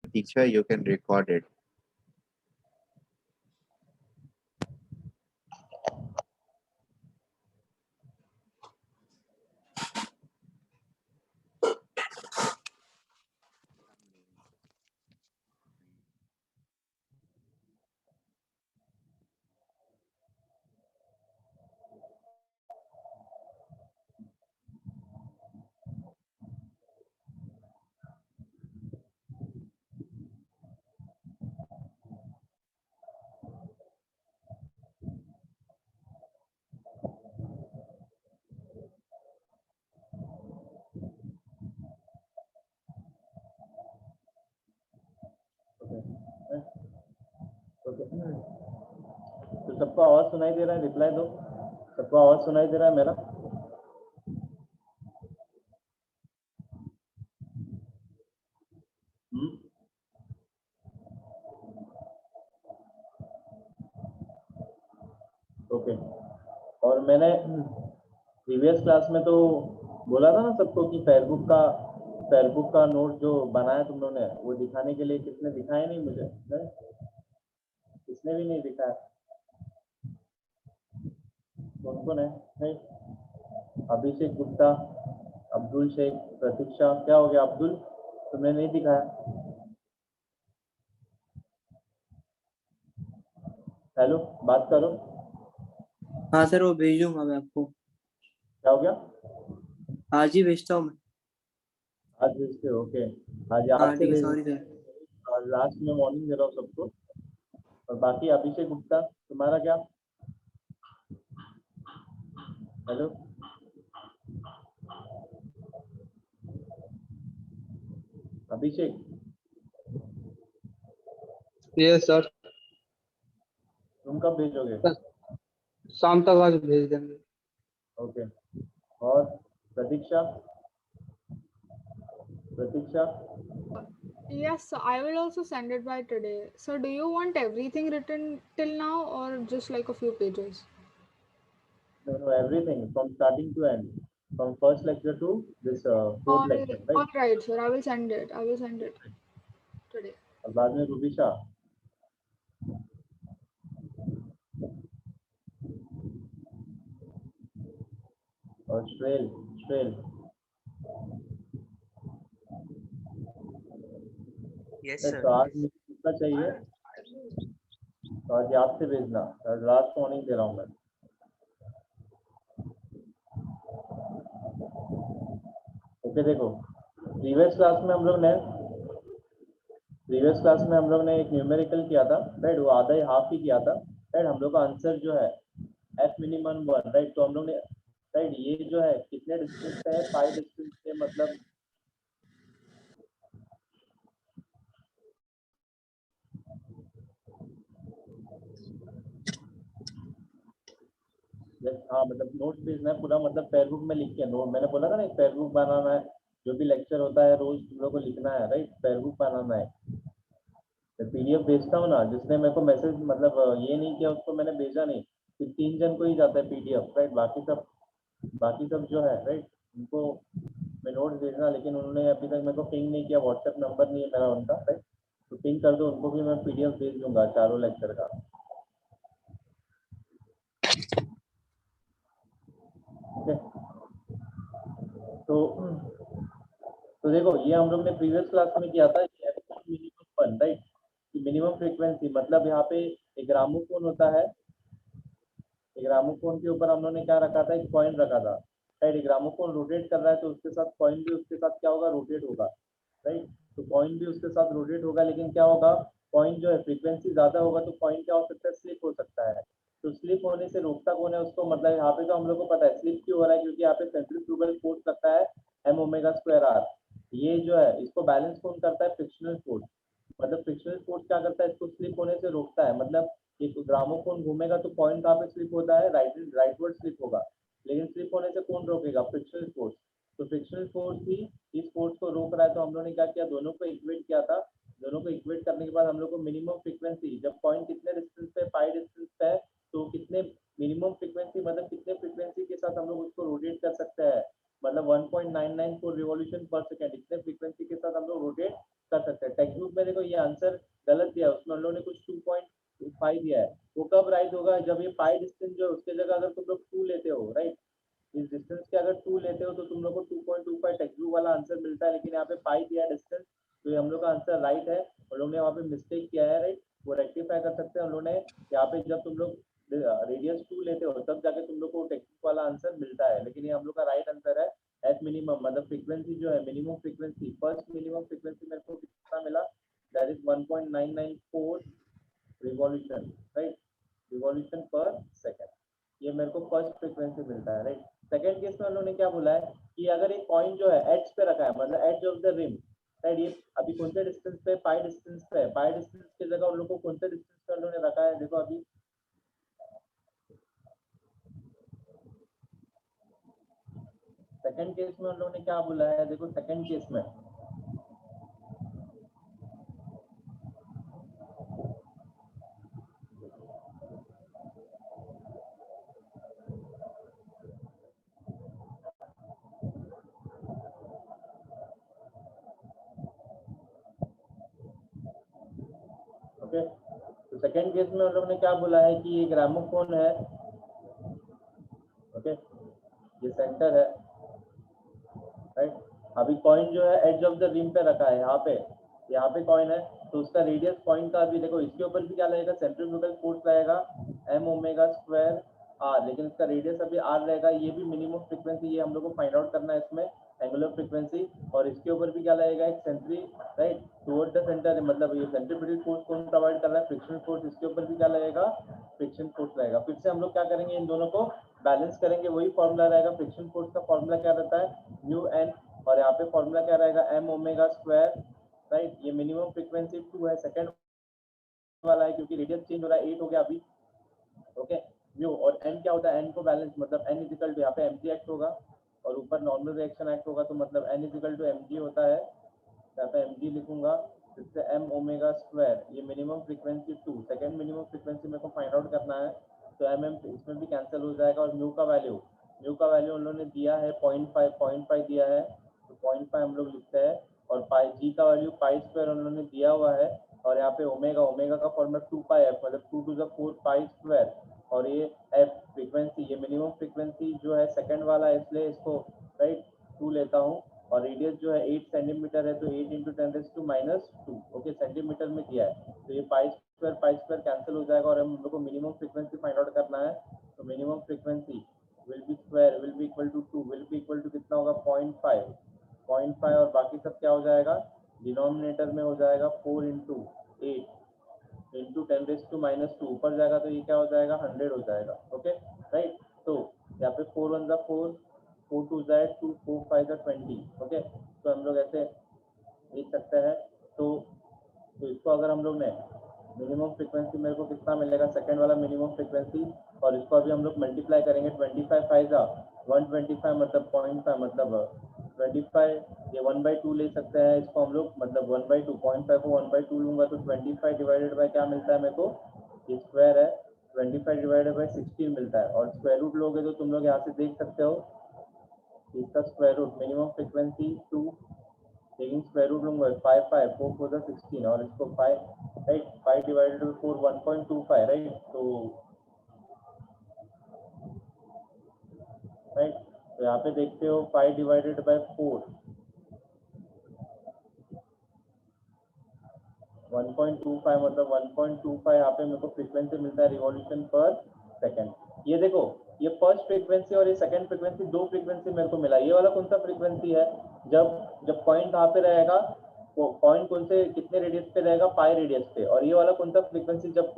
teacher, you can record it. तो सबको आवाज सुनाई दे रहा है? रिप्लाई दो। सबको आवाज सुनाई दे रहा है मेरा? ओके। और मैंने प्रीवियस क्लास में तो बोला था ना सबको कि फेसबुक का नोट जो बनाया तुम लोगों ने वो दिखाने के लिए, किसने दिखाया? नहीं मुझे, नहीं? किसने भी नहीं दिखाया। कौन कौन है? नहीं, अभिषेक गुप्ता, अब्दुल शेख, प्रतीक्षा। क्या हो गया अब्दुल, तुमने नहीं दिखाया? हेलो, बात करो। हाँ सर, वो भेज दूंगा मैं आपको। क्या हो गया? आज ही भेजता हूँ मैं। आज भेजते हो? ओके, आज हाँ आज से ठीक है, भेज। Sorry sir. लास्ट में मॉर्निंग दे रहा हूँ सबको। और बाकी अभिषेक गुप्ता, तुम्हारा क्या? हेलो, अभिषेक। Yes sir. तुम कब भेजोगे? शाम तक आज भेज देंगे। ओके। और प्रतीक्षा? प्रतीक्षा? Yes, so I will also send it by today. So do you want everything written till now or just like a few pages? No, everything from starting to end, from first lecture to this fourth lecture, All right? right, sir. I will send it. I will send it today. और बाद में रूबिशा। और श्रेल। Yes तो sir. आज मुझे कितना चाहिए? तो आज याद से भेजना। लास्ट वार्निंग दे रहा हूँ मैं। ओके, देखो प्रीवियस क्लास में हम लोग ने एक न्यूमेरिकल किया था, राइट? वो आधा ही हाफ ही किया था, राइट? हम लोग का आंसर जो है एफ मिनिमम 1, राइट? तो हम लोग ने, राइट, ये जो है कितने डिस्टेंस पे है? पाई डिस्टेंस पे, मतलब हाँ, मतलब नोट्स भेजना है पूरा, मतलब पेयर बुक में लिख के नोट। मैंने बोला था ना, एक पेयर बुक बनाना है, जो भी लेक्चर होता है रोज तुम लोग को लिखना है, राइट? पेयर बुक बनाना है। पीडीएफ भेजता हूँ ना, जिसने मेरे को मैसेज, मतलब ये नहीं किया उसको मैंने भेजा नहीं। सिर्फ 3 जन को ही जाता है पीडीएफ, राइट? बाकी सब जो है, राइट, उनको मैं नोट्स भेजना, लेकिन उन्होंने अभी तक मेरे को पिंग नहीं किया। व्हाट्सएप नंबर नहीं है मेरा उनका, राइट? तो पिंग कर दो उनको भी, मैं पीडीएफ भेज दूंगा चारों लेक्चर का। ठीक है, तो देखो ये हम लोग ने प्रीवियस क्लास में किया था, मिनिमम 1, राइट? मिनिमम फ्रीक्वेंसी, मतलब यहाँ पे एक ग्रामोफोन होता है। एक ग्रामोफोन के ऊपर हम लोग ने क्या रखा था? एक कॉइन रखा था, राइट? ग्रामोफोन रोटेट कर रहा है तो उसके साथ कॉइन भी उसके साथ क्या होगा? रोटेट होगा, राइट? तो कॉइन भी उसके साथ रोटेट होगा, लेकिन क्या होगा? कॉइन जो है फ्रीक्वेंसी ज्यादा होगा तो कॉइन क्या हो सकता है? स्लिप हो सकता है। तो स्लिप होने से रोकता कौन है उसको? मतलब यहाँ पे तो हम लोग को पता है स्लिप क्यों हो रहा है, क्योंकि यहाँ पे सेंट्रीफ्यूगल फोर्स लगता है m⍵²r। ये जो है इसको बैलेंस कौन करता है? Frictional force. मतलब फ्रिक्शनल फोर्स क्या करता है? इसको स्लिप होने से रोकता है। मतलब एक ग्रामोफोन घूमेगा तो कॉइन कहाँ पे स्लिप होता है? राइटवर्ड स्लिप होगा, लेकिन स्लिप होने से कौन रोकेगा? Frictional force. तो फ्रिक्शनल फोर्स ही इस फोर्स को रोक रहा है। तो हम लोगों ने क्या किया? दोनों को इक्वेट किया था। दोनों को इक्वेट करने के बाद हम लोग को मिनिमम फ्रीक्वेंसी, जब कॉइन कितने डिस्टेंस पे, पाई डिस्टेंस पे है, तो कितने मिनिमम फ्रीक्वेंसी, मतलब कितने फ्रीक्वेंसी के साथ हम लोग उसको रोटेट कर सकते हैं, मतलब 1.994 रिवॉल्यूशन पर सेकेंड, इतने फ्रीक्वेंसी के साथ हम लोग रोटेट कर सकते हैं। टेक्स्ट बुक में देखो देखो ये आंसर गलत दिया है, उसमें हम लोगों ने कुछ 2.5 दिया है। वो कब राइट होगा, जब ये पाई डिस्टेंस जो है उसके जगह अगर तुम लोग 2 लेते हो, राइट, इस डिस्टेंस के अगर 2 लेते हो तो तुम लोग को 2.25 टेक्स्ट बुक वाला आंसर मिलता है, लेकिन यहाँ पे पाई दिया है डिस्टेंस, तो ये हम लोग का आंसर राइट है। हम लोग ने वहाँ पे मिस्टेक किया है, राइट, वो रेक्टिफाई कर सकते हैं हम लोग ने। यहाँ पे जब तुम लोग रेडियस 2 लेते हो तब जाके तुम लोग को टेक्स्ट बुक वाला आंसर मिलता है, लेकिन ये हम लोग का राइट आंसर है। एट मिनिमम मतलब फ्रीक्वेंसी जो है, minimum frequency, first minimum frequency मेरे को कितना मिला, that is 1.994 revolution, right, revolution पर सेकंड, ये मेरे को फर्स्ट फ्रीक्वेंसी मिलता है, राइट। सेकंड केस में हम लोगों ने क्या बोला है कि अगर एक कॉइन जो है एज पे रखा है, मतलब edge of the rim, right, ये अभी कौन से डिस्टेंस पे, पाई डिस्टेंस पे है, पाई डिस्टेंस की जगह उन लोगों को कौन से डिस्टेंस पे उन्होंने रखा है, देखो अभी सेकंड केस में उन लोगों ने क्या बोला है, देखो सेकंड केस में ओके, तो सेकंड केस में उन लोगों ने क्या बोला है कि ये ग्रामोफोन है, ओके, ये सेंटर है, राइट। अभी कॉइन जो है एज ऑफ द रिम पे रखा है, यहाँ पे कॉइन है, तो उसका रेडियस कॉइन का अभी देखो इसके ऊपर भी क्या लगेगा, सेंट्रीफ्यूगल फोर्स लगेगा m ओमेगा स्क्वायर r, लेकिन इसका रेडियस अभी r रहेगा। ये भी मिनिमम फ्रीक्वेंसी, ये हम लोग को फाइंड आउट करना है इसमें, एंगुलर फ्रीक्वेंसी, और इसके ऊपर भी क्या लगेगा, एक सेंट्री, राइट, टुवर्ड द सेंटर, मतलब ये सेंट्रीफ्यूगल फोर्स कौन प्रोवाइड कर रहा है, फ्रिक्शन फोर्स, इसके ऊपर भी क्या लगेगा, फ्रिक्शन फोर्स लगेगा। फिर से हम लोग क्या करेंगे, इन दोनों को बैलेंस करेंगे, वही फॉर्मूला रहेगा, फ्रिक्शन फोर्स का फॉर्मूला क्या रहता है, म्यू एन, और यहाँ पे फॉर्मूला क्या रहेगा, m ओमेगा स्क्वायर, राइट। ये मिनिमम फ्रीक्वेंसी 2 है, सेकंड वाला है क्योंकि रेडियस चेंज हो रहा है, 8 हो गया अभी, ओके, म्यू, और n क्या होता है, n को बैलेंस, मतलब n इक्वल टू यहाँ पे mg एक्ट होगा और ऊपर नॉर्मल रिएक्शन एक्ट होगा, तो मतलब n इक्वल टू mg होता है, यहाँ पे mg लिखूंगा, इससे m ओमेगा स्क्वायर, ये minimum frequency 2, second minimum frequency मेरे को फाइंड आउट करना है, तो mm इसमें भी कैंसिल हो जाएगा, और म्यू का वैल्यू उन लोगों ने दिया है 0.5 दिया है, तो 0.5 हम लोग लिखते हैं, और पाई जी का वैल्यू पाई स्क्वायर उन्होंने दिया हुआ है, और यहाँ पे ओमेगा का फॉर्मूला 2πf, मतलब 2 टू द 4 पाई स्क्वायर, और ये एफ फ्रीक्वेंसी, ये मिनिमम फ्रीक्वेंसी जो है सेकंड वाला है, इसलिए इसको राइट 2 लेता हूँ, और रेडियस जो है 8 सेंटीमीटर है, तो 8 इंटू 10⁻², ओके, सेंटीमीटर में दिया है, तो ये पाई स्क्वायर कैंसिल हो जाएगा, और हम लोग को मिनिमम फ्रीक्वेंसी फाइंड आउट करना है, तो minimum frequency will be square will be equal to 2, will be equal to कितना होगा, 0.5, और बाकी सब क्या हो जाएगा, डिनोमिनेटर में हो जाएगा 4 इंटू 8 इंटू 10⁻², ऊपर जाएगा तो ये क्या हो जाएगा, 100 हो जाएगा, ओके, राइट। तो यहाँ पे 4 1 4, 4 2 2, 4 5 20, ओके, तो हम लोग ऐसे लिख सकते हैं। तो इसको अगर हम लोग ने मिनिमम फ्रीक्वेंसी मेरे को कितना मिलेगा, सेकंड वाला मिनिमम फ्रीक्वेंसी, और इसको अभी हम लोग मल्टीप्लाई करेंगे, 25 5 125, मतलब 0.5, मतलब 25, ये 1/2 ले सकते हैं इसको हम लोग, मतलब 1/2, 0.5 को 1/2 लूंगा तो 25 डिवाइडेड बाय क्या मिलता है मेरे को, ये स्क्वायर है, 25 डिवाइडेड बाय 16 मिलता है, और स्क्वायर रूट लोगे तो तुम लोग यहाँ से देख सकते हो इसका स्क्वायर रूट, मिनिमम फ्रीक्वेंसी 2, लेकिन स्क्वायर रूट लूंगा 5 5 4 4 16, और इसको 5, राइट, 5 डिवाइडेड बाय 4 1.25, राइट, तो राइट, तो यहाँ पे देखते हो 5 डिवाइडेड बाय 4 1.25, मतलब 1.25 यहाँ पे मेरे को फ्रीक्वेंसी मिलता है रिवॉल्यूशन पर सेकंड। ये देखो, ये फर्स्ट फ्रीक्वेंसी और ये सेकंड फ्रीक्वेंसी, दो फ्रीक्वेंसी मेरे को मिला। ये वाला कौन सा फ्रीक्वेंसी है, जब पॉइंट कहाँ पे रहेगा, वो पॉइंट कौन से कितने रेडियस पे रहेगा, पाई रेडियस पे, और ये वाला कौन सा फ्रीक्वेंसी जब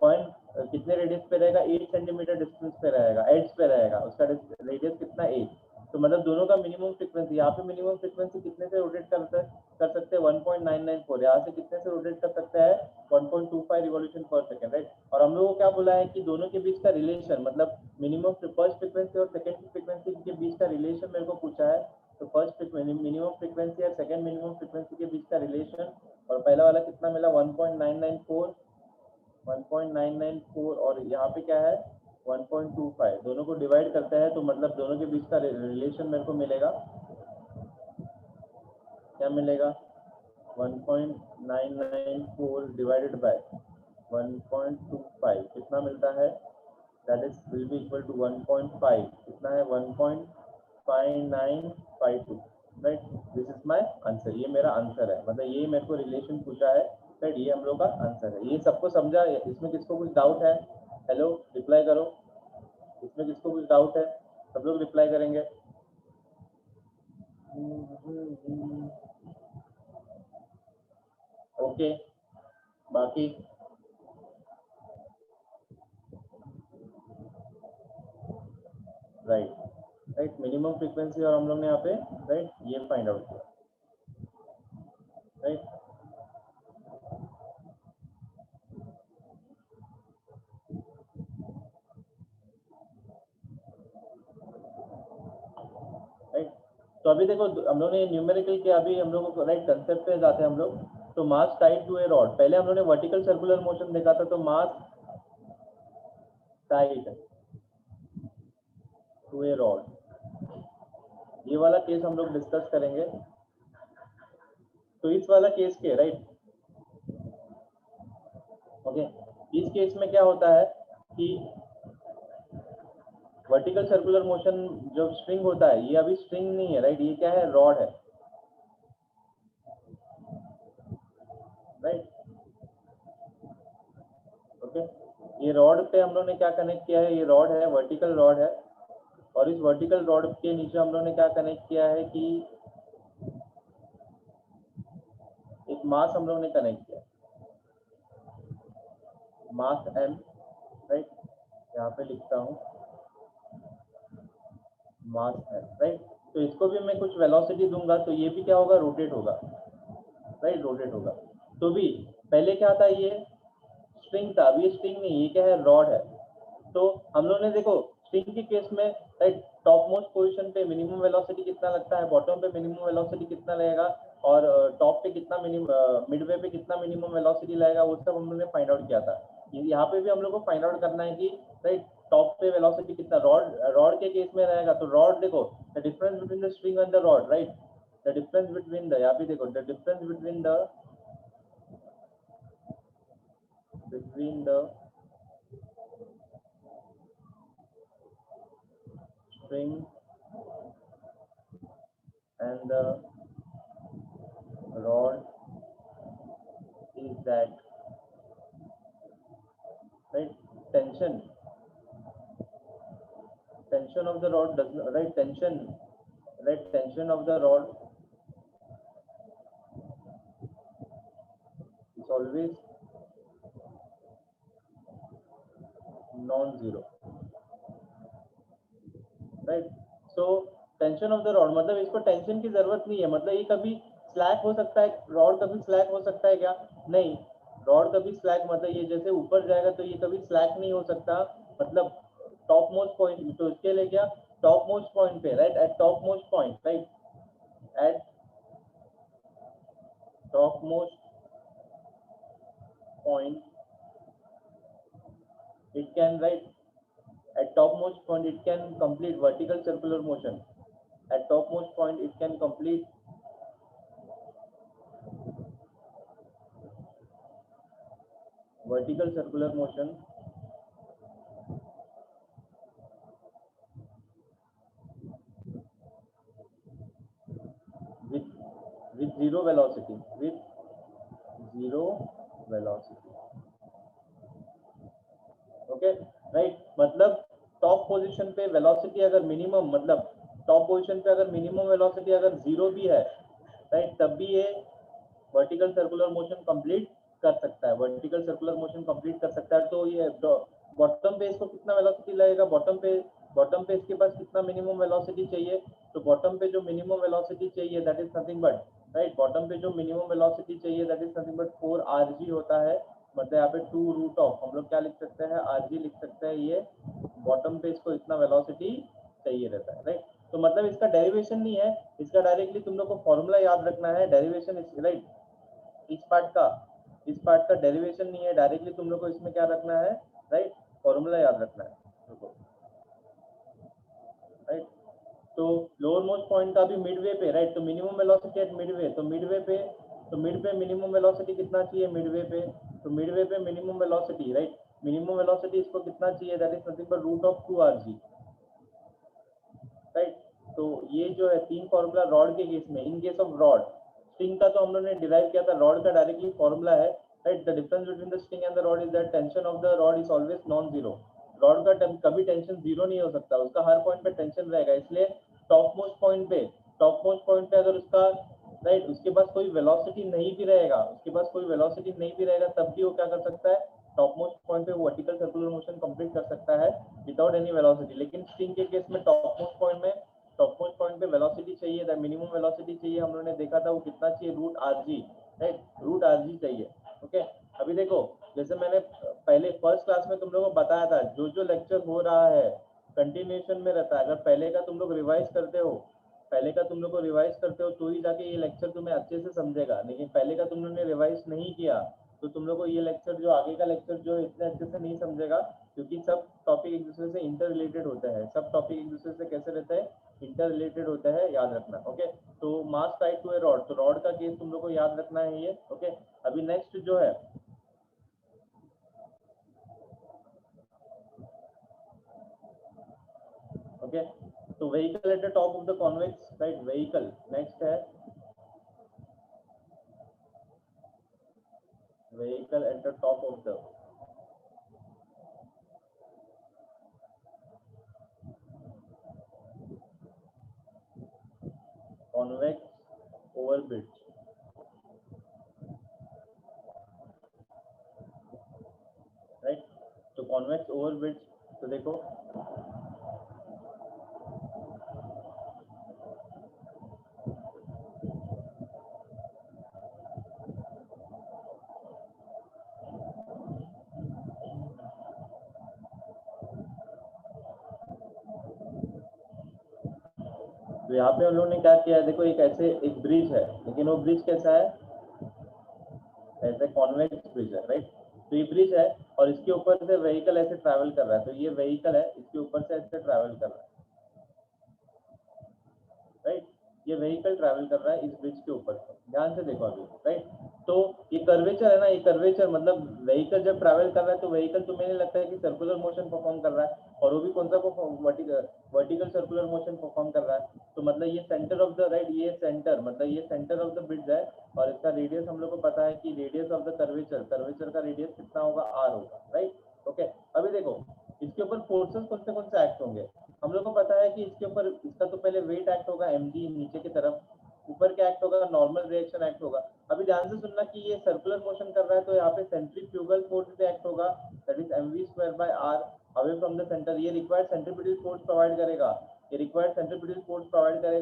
पॉइंट कितने रेडियस पे रहेगा, 8 सेंटीमीटर डिस्टेंस पे रहेगा, एड्स पे रहेगा, उसका रेडियस कितना 8, तो मतलब दोनों का मिनिमम फ्रीक्वेंसी, यहाँ पे मिनिमम फ्रीक्वेंसी कितने से रोटेट कर सकते हैं 1.994, यहाँ से कितने से रोटेट कर सकते हैं 1.25 रिवॉल्यूशन पर सेकंड, राइट। और हम लोगों को क्या बोला है कि दोनों के बीच का रिलेशन, मतलब मिनिमम फर्स्ट फ्रीक्वेंसी और सेकंड फ्रीक्वेंसी के बीच का रिलेशन मेरे को पूछा है, तो फर्स्ट मिनिमम फ्रीक्वेंसी और सेकंड मिनिमम फ्रीक्वेंसी के बीच का रिलेशन, और पहला वाला कितना मिला 1.994, और यहाँ पे क्या है 1.25, दोनों को डिवाइड करते हैं तो मतलब दोनों के बीच का रिलेशन मेरे को मिलेगा, क्या मिलेगा 1.994 डिवाइडेड बाय 1.25 कितना मिलता है? That is will be equal to 1.5 कितना है? 1.5952 right. This is my answer, ये मेरा आंसर है, मतलब ये मेरे को रिलेशन पूछा है राइट, ये हम लोग का आंसर है। ये सबको समझा? इसमें किसको कुछ डाउट है? हेलो, रिप्लाई करो। इसमें किसको कुछ डाउट है? सब लोग रिप्लाई करेंगे। ओके, बाकी राइट राइट, मिनिमम फ्रीक्वेंसी और हम लोग ने यहाँ पे राइट ये फाइंड आउट किया राइट। राइट, तो अभी देखो हम लोग ने न्यूमेरिकल किया, अभी हम लोगों को राइट कंसेप्ट पे जाते हैं हम लोग। तो मास टाइड टू ए रॉड, पहले हम लोग ने वर्टिकल सर्कुलर मोशन देखा था, तो मास टाइड टू ए रॉड, ये वाला केस हम लोग डिस्कस करेंगे। तो इस वाला केस के राइट ओके, इस केस में क्या होता है कि वर्टिकल सर्कुलर मोशन जो स्ट्रिंग होता है, ये अभी स्ट्रिंग नहीं है राइट, ये क्या है? रॉड है राइट। ओके, ये रॉड पे हम लोग ने क्या कनेक्ट किया है? ये रॉड है, वर्टिकल रॉड है, और इस वर्टिकल रॉड के नीचे हम लोग ने क्या कनेक्ट किया है कि एक मास हम लोग ने कनेक्ट किया, मास m राइट, यहाँ पे लिखता हूँ मास m राइट। तो इसको भी मैं कुछ वेलोसिटी दूंगा तो ये भी क्या होगा? रोटेट होगा राइट, रोटेट होगा। तो भी पहले क्या था? ये स्ट्रिंग था, अभी ये स्ट्रिंग नहीं, ये क्या है? रॉड है। तो हम लोग ने देखो स्ट्रिंग के केस में राइट, टॉप मोस्ट पोजीशन पे मिनिमम वेलोसिटी कितना लगता है, बॉटम पे मिनिमम वेलोसिटी कितना लगेगा, और टॉप पे कितना मिनिमम, मिडवे पे कितना मिनिमम वेलोसिटी लगेगा, वो सब हम लोग ने फाइंड आउट किया था। यहाँ पे भी हम लोग को फाइंड आउट करना है कि राइट टॉप पे वेलोसिटी कितना, रॉड के केस में रहेगा। तो रॉड देखो, the difference between the string and the rod right, the difference between the, यहाँ पे देखो the difference between the string and the rod is that right tension of the rod does not, right tension of the rod is always non-zero right. So tension of the rod मतलब इसको tension की जरूरत नहीं है, मतलब ये कभी slack हो सकता है, रॉड कभी स्लैक हो सकता है क्या? नहीं, रॉड कभी स्लैक मतलब ये जैसे ऊपर जाएगा तो ये कभी स्लैक नहीं हो सकता, मतलब टॉप मोस्ट पॉइंट। तो इसके लिए क्या? टॉप मोस्ट पॉइंट पे right, eight top most point right, eight top most point it can right at topmost point it can complete vertical circular motion, at topmost point it can complete vertical circular motion with zero velocity, okay right. मतलब top position पे velocity अगर minimum, मतलब top position पे अगर minimum velocity अगर zero भी है right, तब भी ये वर्टिकल सर्कुलर मोशन कंप्लीट कर सकता है, वर्टिकल सर्कुलर मोशन कंप्लीट कर सकता है। तो ये बॉटम पे इसको कितना वेलोसिटी लगेगा, बॉटम पे इसके पास कितना मिनिमम वेलोसिटी चाहिए? तो बॉटम पे जो मिनिमम वेलोसिटी चाहिए that is nothing but right, bottom पे जो मिनिमम वेलोसिटी चाहिए that is nothing but 4rg होता है। मतलब यहाँ पे 2 रूट ऑफ हम लोग क्या लिख सकते हैं? rg लिख सकते हैं। ये बॉटम पे इसको इतना वेलोसिटी चाहिए रहता है राइट। तो मतलब इसका डेरिवेशन नहीं है, इसका डायरेक्टली तुम लोग को फॉर्मूला याद रखना है। डेरिवेशन राइट, इस पार्ट का डेरिवेशन नहीं है, डायरेक्टली तुम लोग को इसमें क्या रखना है राइट, फॉर्मूला याद रखना है राइट। तो लोअर मोस्ट पॉइंट का भी मिडवे पे राइट, तो मिनिमम वेलोसिटी एट मिडवे, तो मिडवे पे तो मिड पे मिनिमम वेलोसिटी कितना चाहिए मिडवे पे, तो मिडवे पे minimum velocity, right, minimum velocity इसको कितना चाहिए, that is nothing but root of 2rg, right. तो ये जो है तीन फॉर्मूला रॉड के केस में, in case of rod, string का तो हम लोगों ने डिराइव किया था, रॉड का डायरेक्टली फॉर्मूला है, right. The difference between the string and the rod is that tension of the rod is always non zero. Rod का कभी टेंशन जीरो नहीं हो सकता, उसका हर पॉइंट पे टेंशन रहेगा, इसलिए टॉप मोस्ट पॉइंट पे अगर उसका, राइट, उसके पास कोई वेलोसिटी नहीं भी रहेगा, तब भी वो क्या कर सकता है, टॉप मोस्ट पॉइंट पे वर्टिकल सर्कुलर मोशन कंप्लीट कर सकता है विदाउट एनी वेलोसिटी। लेकिन स्ट्रिंग के केस में टॉप मोस्ट पॉइंट पे वेलोसिटी चाहिए, द मिनिमम वेलोसिटी चाहिए, हम लोगों ने देखा था वो कितना चाहिए, root rg, right, root rg चाहिए। ओके, अभी देखो, जैसे मैंने पहले फर्स्ट क्लास में तुम लोगों को बताया था, जो लेक्चर हो रहा है कंटिन्यूएशन में रहता है, अगर पहले का तुम लोग रिवाइज करते हो तो ही जाके ये लेक्चर तुम्हें अच्छे से समझेगा, लेकिन पहले का तुम लोगों ने रिवाइज नहीं किया तो तुम लोग को ये लेक्चर, जो आगे का लेक्चर जो इतने अच्छे से नहीं समझेगा, क्योंकि सब टॉपिक एक दूसरे से इंटर रिलेटेड होते हैं, कैसे रहते हैं, इंटर रिलेटेड होते हैं, याद रखना। ओके, तो मास टाइड टू ए रॉड, तो रॉड का केस तुम लोग को याद रखना है ये। ओके, अभी नेक्स्ट जो है, ओके, तो vehicle at the top of the convex, right, vehicle next है, vehicle at the top of the convex overbridge, right. तो कॉन्वेक्स ओवरब्रिज, तो देखो तो यहाँ पे हम लोगों ने क्या किया है, देखो एक ब्रिज है, लेकिन वो ब्रिज कैसा है, ऐसे कॉन्वेक्स ब्रिज है, राइट। तो ये ब्रिज है और इसके ऊपर से व्हीकल ऐसे ट्रैवल कर रहा है, तो ये व्हीकल है, इसके ऊपर से ऐसे ट्रैवल कर रहा है, राइट, ये व्हीकल ट्रैवल कर रहा है इस ब्रिज के ऊपर से, ध्यान से देखो अभी, राइट। तो ये कर्वेचर है ना, ये कर्वेचर मतलब व्हीकल जब ट्रैवल कर रहा है तो व्हीकल तुम्हें नहीं लगता है कि सर्कुलर मोशन परफॉर्म कर रहा है, और वो भी कौन सा वर्टिकल सर्कुलर मोशन परफॉर्म कर रहा है, तो मतलब ये सेंटर ऑफ द, राइट, ये सेंटर ऑफ द ब्रिज है, और इसका रेडियस हम लोग को पता है कि रेडियस ऑफ द कर्वेचर का रेडियस कितना होगा, r होगा, राइट। ओके, अभी देखो इसके ऊपर फोर्सेस कौन से एक्ट होंगे, हम लोग को पता है कि इसके ऊपर, इसका तो पहले वेट एक्ट होगा mg नीचे की तरफ, ऊपर क्या एक्ट होगा, नॉर्मल रिएक्शन एक्ट होगा। अभी ध्यान से सुनना कि ये सर्कुलर मोशन कर रहा है, तो यहाँ पे सेंट्रीफ्यूगल फोर्स से एक्ट होगा, that is mv²/r away from the centre, ये रिक्वायर्ड सेंट्रीपिटल फोर्स प्रोवाइड करेगा,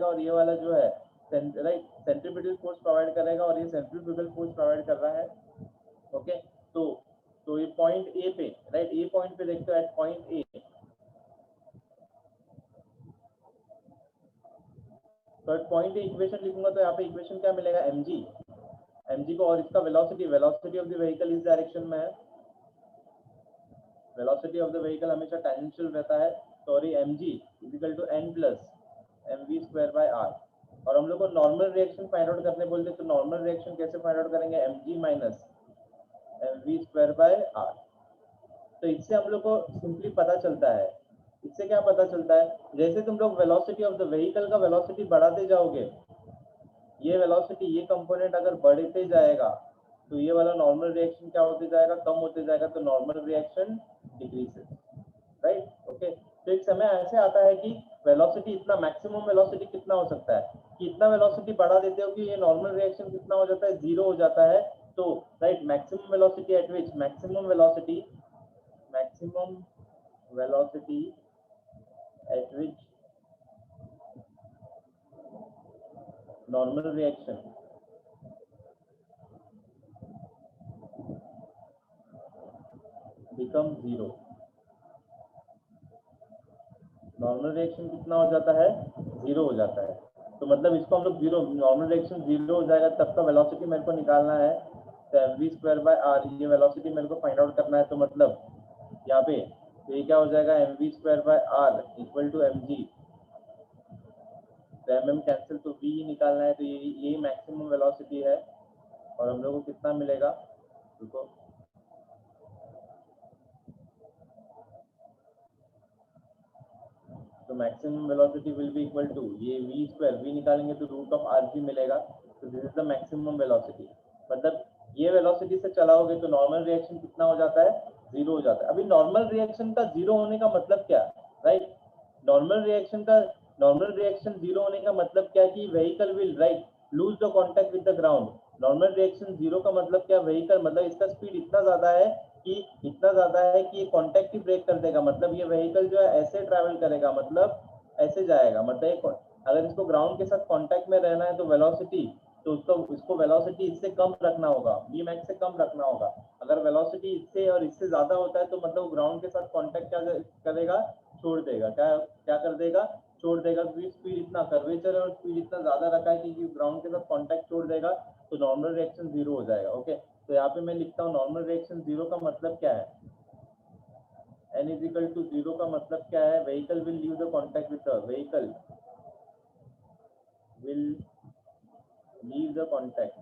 और ये वाला जो है, राइट, सेंट्रीपिटल फोर्स प्रोवाइड करेगा, और ये सेंट्रीफ्यूगल फोर्स प्रोवाइड कर रहा है। ओके, तो ये पॉइंट ए पे, राइट, ए पॉइंट पे देखते हो, एट पॉइंट ए, तो पॉइंट इक्वेशन लिखूंगा तो यहाँ पे इक्वेशन क्या मिलेगा, mg को, और इसका वेलोसिटी ऑफ द व्हीकल इस डायरेक्शन में है, वेलोसिटी ऑफ द व्हीकल हमेशा टेंजेंशियल रहता है, तो mg equal to n plus mv²/r, और हम लोग को नॉर्मल रिएक्शन फाइंड आउट करने बोलते हैं, तो नॉर्मल रिएक्शन कैसे फाइंड आउट करेंगे, mg माइनस mv²/r। तो इससे हम लोग को सिंपली पता चलता है, इससे क्या पता चलता है, जैसे तुम लोग वेलोसिटी ऑफ द व्हीकल का वेलोसिटी बढ़ाते जाओगे, ये वेलोसिटी, ये कंपोनेंट अगर बढ़ते जाएगा तो ये वाला नॉर्मल रिएक्शन क्या होते जाएगा, कम होते जाएगा, तो normal reaction decreases, right. Okay, तो एक समय ऐसे आता है कि वेलोसिटी इतना, मैक्सिमम वेलोसिटी कितना हो सकता है, कि इतना वेलोसिटी बढ़ा देते हो कि ये नॉर्मल रिएक्शन कितना हो जाता है, जीरो हो जाता है, तो right, maximum velocity at which, maximum velocity at which normal reaction becomes zero, normal reaction कितना हो जाता है, जीरो हो जाता है, तो मतलब इसको हम लोग जीरो, नॉर्मल रिएक्शन जीरो हो जाएगा तब का वेलोसिटी मेरे को निकालना है, तो mv²/r, ये वेलोसिटी मेरे को फाइंड आउट करना है, तो मतलब यहाँ पे तो ये क्या हो जाएगा, mv²/r इक्वल टू mg, तो mm कैंसिल, तो v निकालना है, तो ये मैक्सिमम वेलोसिटी है, और हम लोग को कितना मिलेगा, देखो तो maximum velocity will be equal to ये v स्क्वायर, v निकालेंगे तो रूट ऑफ rg मिलेगा, तो this is the maximum velocity. मतलब ये वेलोसिटी से चलाओगे तो नॉर्मल रिएक्शन कितना हो जाता है, जीरो हो जाता है। अभी नॉर्मल रिएक्शन का जीरो होने का मतलब क्या, राइट, नॉर्मल रिएक्शन जीरो होने का मतलब क्या कि vehicle will write lose the contact with the ground. Normal reaction zero का मतलब क्या, व्हीकल मतलब इसका स्पीड इतना ज्यादा है कि ये कांटेक्ट ही ब्रेक कर देगा, मतलब ये व्हीकल जो है ऐसे ट्रैवल करेगा, मतलब ऐसे जाएगा, मतलब अगर इसको ग्राउंड के साथ कांटेक्ट में रहना है तो वेलोसिटी, तो इसको वेलोसिटी इससे कम रखना होगा, v max से कम रखना होगा। अगर वेलोसिटी इससे और इससे ज्यादा होता है तो मतलब ग्राउंड के साथ कांटेक्ट क्या करेगा, छोड़ देगा, क्या कर देगा, छोड़ देगा, क्योंकि स्पीड इतना कर्वेचर है और स्पीड इतना ज्यादा रखा है कि ग्राउंड के साथ कांटेक्ट छोड़ देगा, तो नॉर्मल रिएक्शन जीरो हो जाएगा। ओके, तो यहाँ पे मैं लिखता हूँ नॉर्मल रिएक्शन जीरो का मतलब क्या है, n is equal to zero का मतलब क्या है, vehicle will leave the contact with the vehicle will leave the contact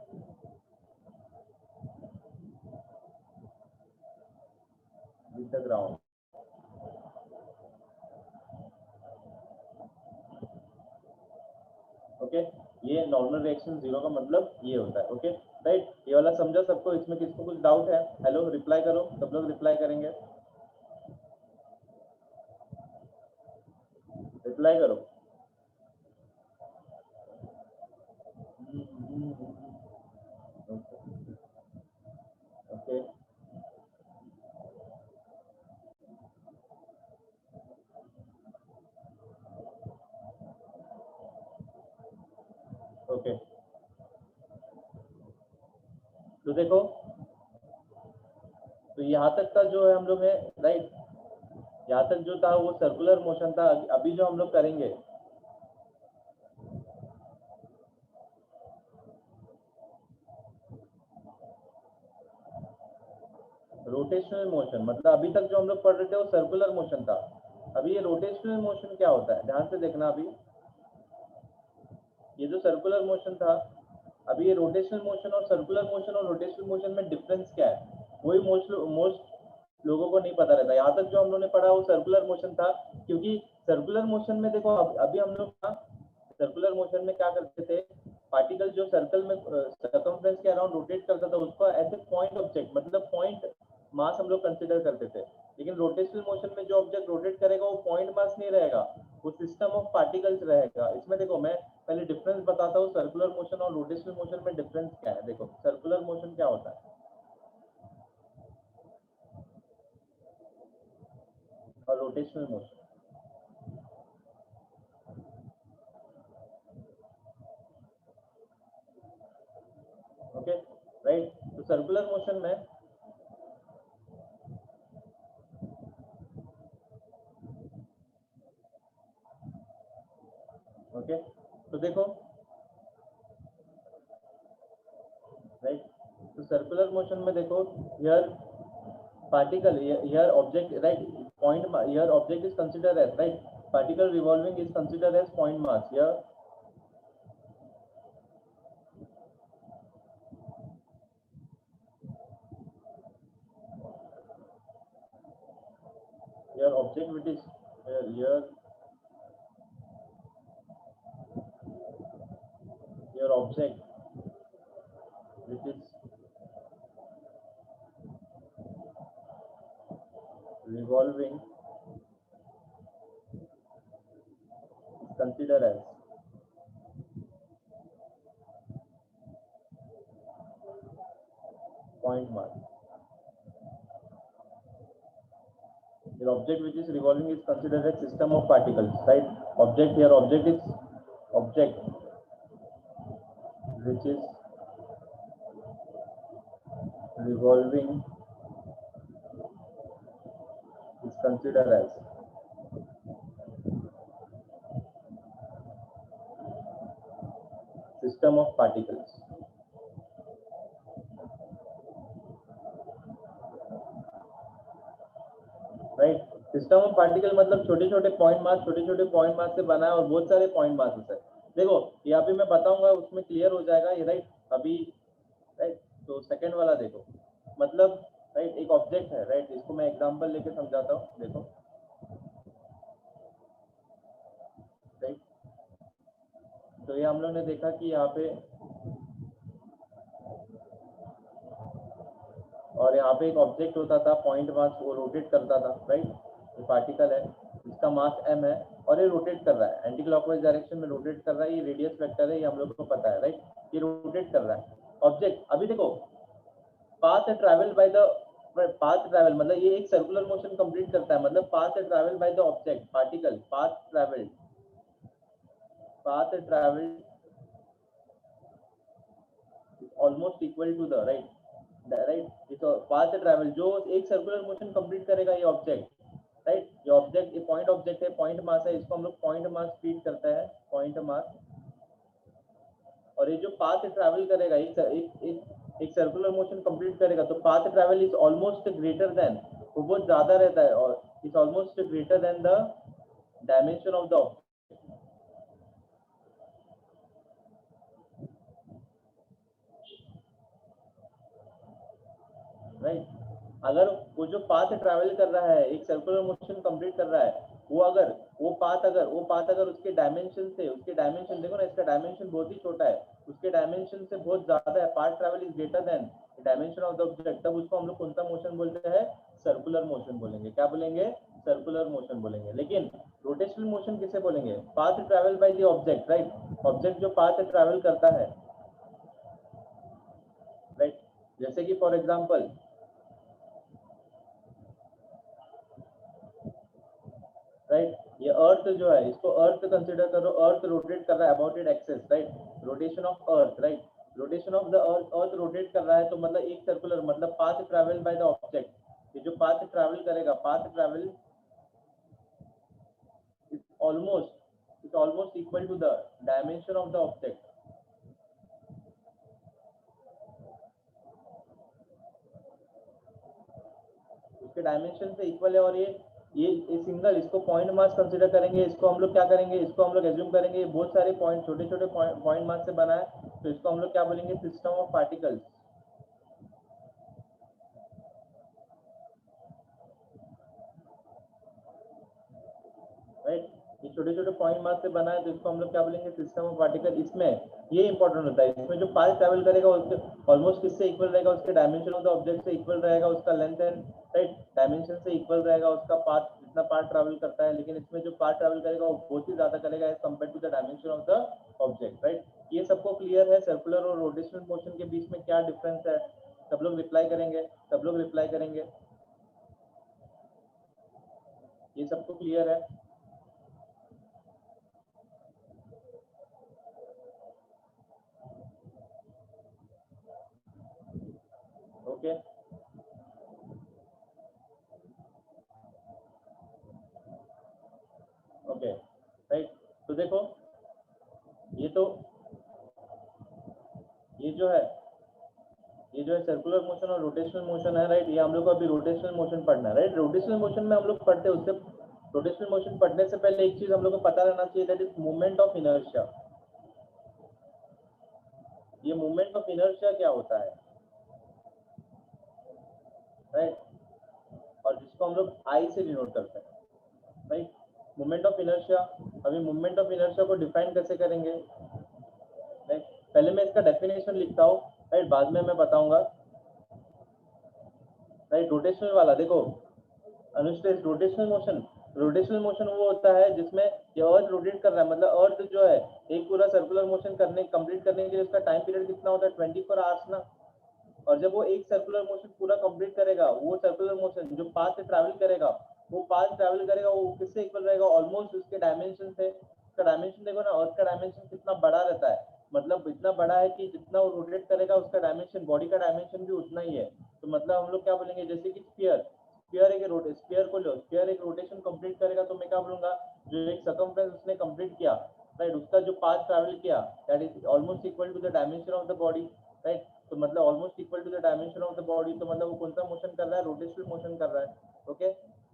with the ground. Okay, ये नॉर्मल रिएक्शन जीरो का मतलब ये होता है। ओके राइट, ये वाला समझा सबको, इसमें किसको कुछ डाउट है, हेलो रिप्लाई करो, सब लोग रिप्लाई करेंगे, रिप्लाई करो। ओके ओके, तो देखो, तो यहाँ तक का जो है हम लोग है राइट, यहाँ तक जो था वो सर्कुलर मोशन था। अभी जो हम लोग करेंगे रोटेशनल मोशन, मतलब अभी तक जो हम लोग पढ़ रहे थे वो सर्कुलर मोशन था। अभी ये रोटेशनल मोशन क्या होता है, ध्यान से देखना। अभी ये जो सर्कुलर मोशन था, अभी ये रोटेशनल मोशन और सर्कुलर मोशन और रोटेशनल मोशन में डिफरेंस क्या है, वही मोस्ट लोगों को नहीं पता रहता। यहाँ तक जो हम लोगों ने पढ़ा वो सर्कुलर मोशन था, क्योंकि सर्कुलर मोशन में देखो अभी हम लोग सर्कुलर मोशन में क्या करते थे, पार्टिकल जो सर्कल में सर्कमफ्रेंस के अराउंड रोटेट करता था उसको एज ए पॉइंट ऑब्जेक्ट, मतलब पॉइंट मास हम लोग कंसिडर करते थे। लेकिन रोटेशनल मोशन में जो ऑब्जेक्ट रोटेट करेगा वो पॉइंट मास नहीं रहेगा, वो सिस्टम ऑफ पार्टिकल्स रहेगा। इसमें देखो मैं पहले डिफरेंस बताता हूँ, सर्कुलर मोशन और रोटेशनल मोशन में डिफरेंस क्या है। देखो सर्कुलर मोशन क्या होता है और रोटेशनल मोशन, ओके राइट। तो सर्कुलर मोशन में ओके, तो देखो राइट, तो सर्कुलर मोशन में देखो here particle here object right point here object is considered as right particle revolving is considered as point mass here object which is here object which is revolving is considered as point mass. Your object which is revolving is considered as system of particles, right? Object here, object is object which is revolving is considered as system of particles. Right, system of particle मतलब छोटे छोटे point mass से बना है और बहुत सारे point mass है। देखो यहाँ पे मैं बताऊंगा उसमें क्लियर हो जाएगा ये, राइट। अभी राइट तो सेकंड वाला देखो, मतलब राइट एक ऑब्जेक्ट है, राइट, इसको मैं एग्जांपल लेके समझाता हूँ, देखो राइट। तो ये हम लोग ने देखा कि यहाँ पे और यहाँ पे एक ऑब्जेक्ट होता था, पॉइंट मास, वो रोटेट करता था, राइट। ये पार्टिकल है, इसका मास m है और ये रोटेट कर रहा है, एंटी क्लॉकवाइज डायरेक्शन में रोटेट कर रहा है, ये रेडियस वेक्टर है, ये हम लोग को पता है, राइट। ये रोटेट कर रहा है ऑब्जेक्ट। अभी देखो path travel by the path travel मतलब ये एक सर्कुलर मोशन कंप्लीट करता है, मतलब path travel by the object particle, path travel almost equal to the right, path travel जो एक सर्कुलर मोशन कंप्लीट करेगा ये ऑब्जेक्ट, राइट। ये ऑब्जेक्ट, ये पॉइंट ऑब्जेक्ट है, पॉइंट मास है, इसको हम लोग पॉइंट मास फीड करते हैं, पॉइंट मास। और ये जो पाथ ट्रैवल करेगा एक सर्कुलर मोशन कंप्लीट करेगा, तो path travel is almost greater than, वो बहुत ज्यादा रहता है और is almost greater than the dimension of the object, right. अगर वो जो पाथ ट्रैवल कर रहा है, एक सर्कुलर मोशन कंप्लीट कर रहा है, वो पाथ अगर उसके डायमेंशन से, उसके डायमेंशन देखो ना, इसका डायमेंशन बहुत ही छोटा है, उसके डायमेंशन से बहुत ज्यादा है, path travel is greater than dimension of the object, तब उसको हम लोग कौन सा मोशन बोलते हैं? सर्कुलर मोशन बोलेंगे। क्या बोलेंगे? सर्कुलर मोशन बोलेंगे। लेकिन रोटेशनल मोशन किसे बोलेंगे? Path travel by the object, right. Object जो पाथ ट्रैवल करता है, राइट। जैसे कि फॉर एग्जांपल राइट, ये अर्थ जो है, इसको अर्थ कंसीडर करो, अर्थ रोटेट कर रहा है about it axis, right, rotation of earth, right, rotation of the earth rotate कर रहा है, तो मतलब एक सर्कुलर, मतलब path travel by the object, ये जो पाथ ट्रैवल करेगा, path travel is almost equal to the dimension of the object, उसके डायमेंशन से इक्वल है। और ये सिंगल, इसको पॉइंट मास कंसीडर करेंगे, इसको हम लोग क्या करेंगे, इसको हम लोग एज्यूम करेंगे बहुत सारे पॉइंट, छोटे छोटे पॉइंट मास से बना है, तो इसको हम लोग क्या बोलेंगे? System of particles, right. ये छोटे छोटे पॉइंट मास से बना है, तो इसको हम लोग क्या बोलेंगे? System of particle. इसमें ये इंपॉर्टेंट होता है, इसमें जो पाथ ट्रैवल करेगा उसके ऑलमोस्ट किससे इक्वल रहेगा? उसके डायमेंशन ऑफ द ऑब्जेक्ट से इक्वल रहेगा, उसका लेंथ एंड राइट डायमेंशन से इक्वल रहेगा, उसका पाथ जितना पाथ ट्रैवल करता है। लेकिन इसमें जो पाथ ट्रैवल करेगा वो बहुत ही ज्यादा करेगा as compare to the dimension of the object, right. ये सबको क्लियर है? सर्कुलर और रोटेशनल मोशन के बीच में क्या डिफरेंस है? सब लोग रिप्लाई करेंगे, सब लोग रिप्लाई करेंगे। ये सबको क्लियर है? Okay, okay, right. तो देखो ये जो है सर्कुलर मोशन और रोटेशनल मोशन है, राइट। ये हम लोग को अभी रोटेशनल मोशन पढ़ना है, राइट। रोटेशनल मोशन में हम लोग पढ़ते हैं, उससे रोटेशनल मोशन पढ़ने से पहले एक चीज हम लोग को पता रहना चाहिए, that is movement of inertia. ये मूवमेंट ऑफ इनर्शिया क्या होता है, राइट, और जिसको हम लोग आई से डिनोट करते हैं, राइट। मूवमेंट ऑफ इनर्शिया, अभी मूवमेंट ऑफ इनर्शिया को डिफाइन कैसे करेंगे, राइट। पहले मैं इसका डेफिनेशन लिखता हूँ, राइट, बाद में मैं बताऊंगा, राइट। रोटेशनल वाला देखो, अनुश्रेष्ठ, रोटेशनल मोशन वो होता है जिसमें ये अर्थ रोटेट कर रहा है, मतलब अर्थ जो है एक पूरा सर्कुलर मोशन कंप्लीट करने के लिए उसका टाइम पीरियड कितना होता है? 24 आवर्स ना। और जब वो एक सर्कुलर मोशन पूरा कंप्लीट करेगा, वो सर्कुलर मोशन जो पाथ से ट्रैवल करेगा, वो किससे इक्वल रहेगा? ऑलमोस्ट उसके डायमेंशन से। उसका डायमेंशन देखो ना, अर्थ का डायमेंशन कितना बड़ा रहता है, मतलब इतना बड़ा है कि जितना वो रोटेट करेगा उसका डायमेंशन, बॉडी का डायमेंशन भी उतना ही है। तो मतलब हम लोग क्या बोलेंगे, जैसे कि स्फीयर को लो, स्फीयर एक रोटेशन कंप्लीट करेगा, तो मैं क्या बोलूंगा, जो एक सर्कमफ्रेंस उसने कंप्लीट किया, राइट, उसका जो पाथ ट्रैवल किया, that is almost equal to the dimension of the body, right. तो मतलब almost equal to the dimension of the body, तो मतलब वो कौन सा मोशन कर रहा है? रोटेशनल मोशन कर रहा है। Okay,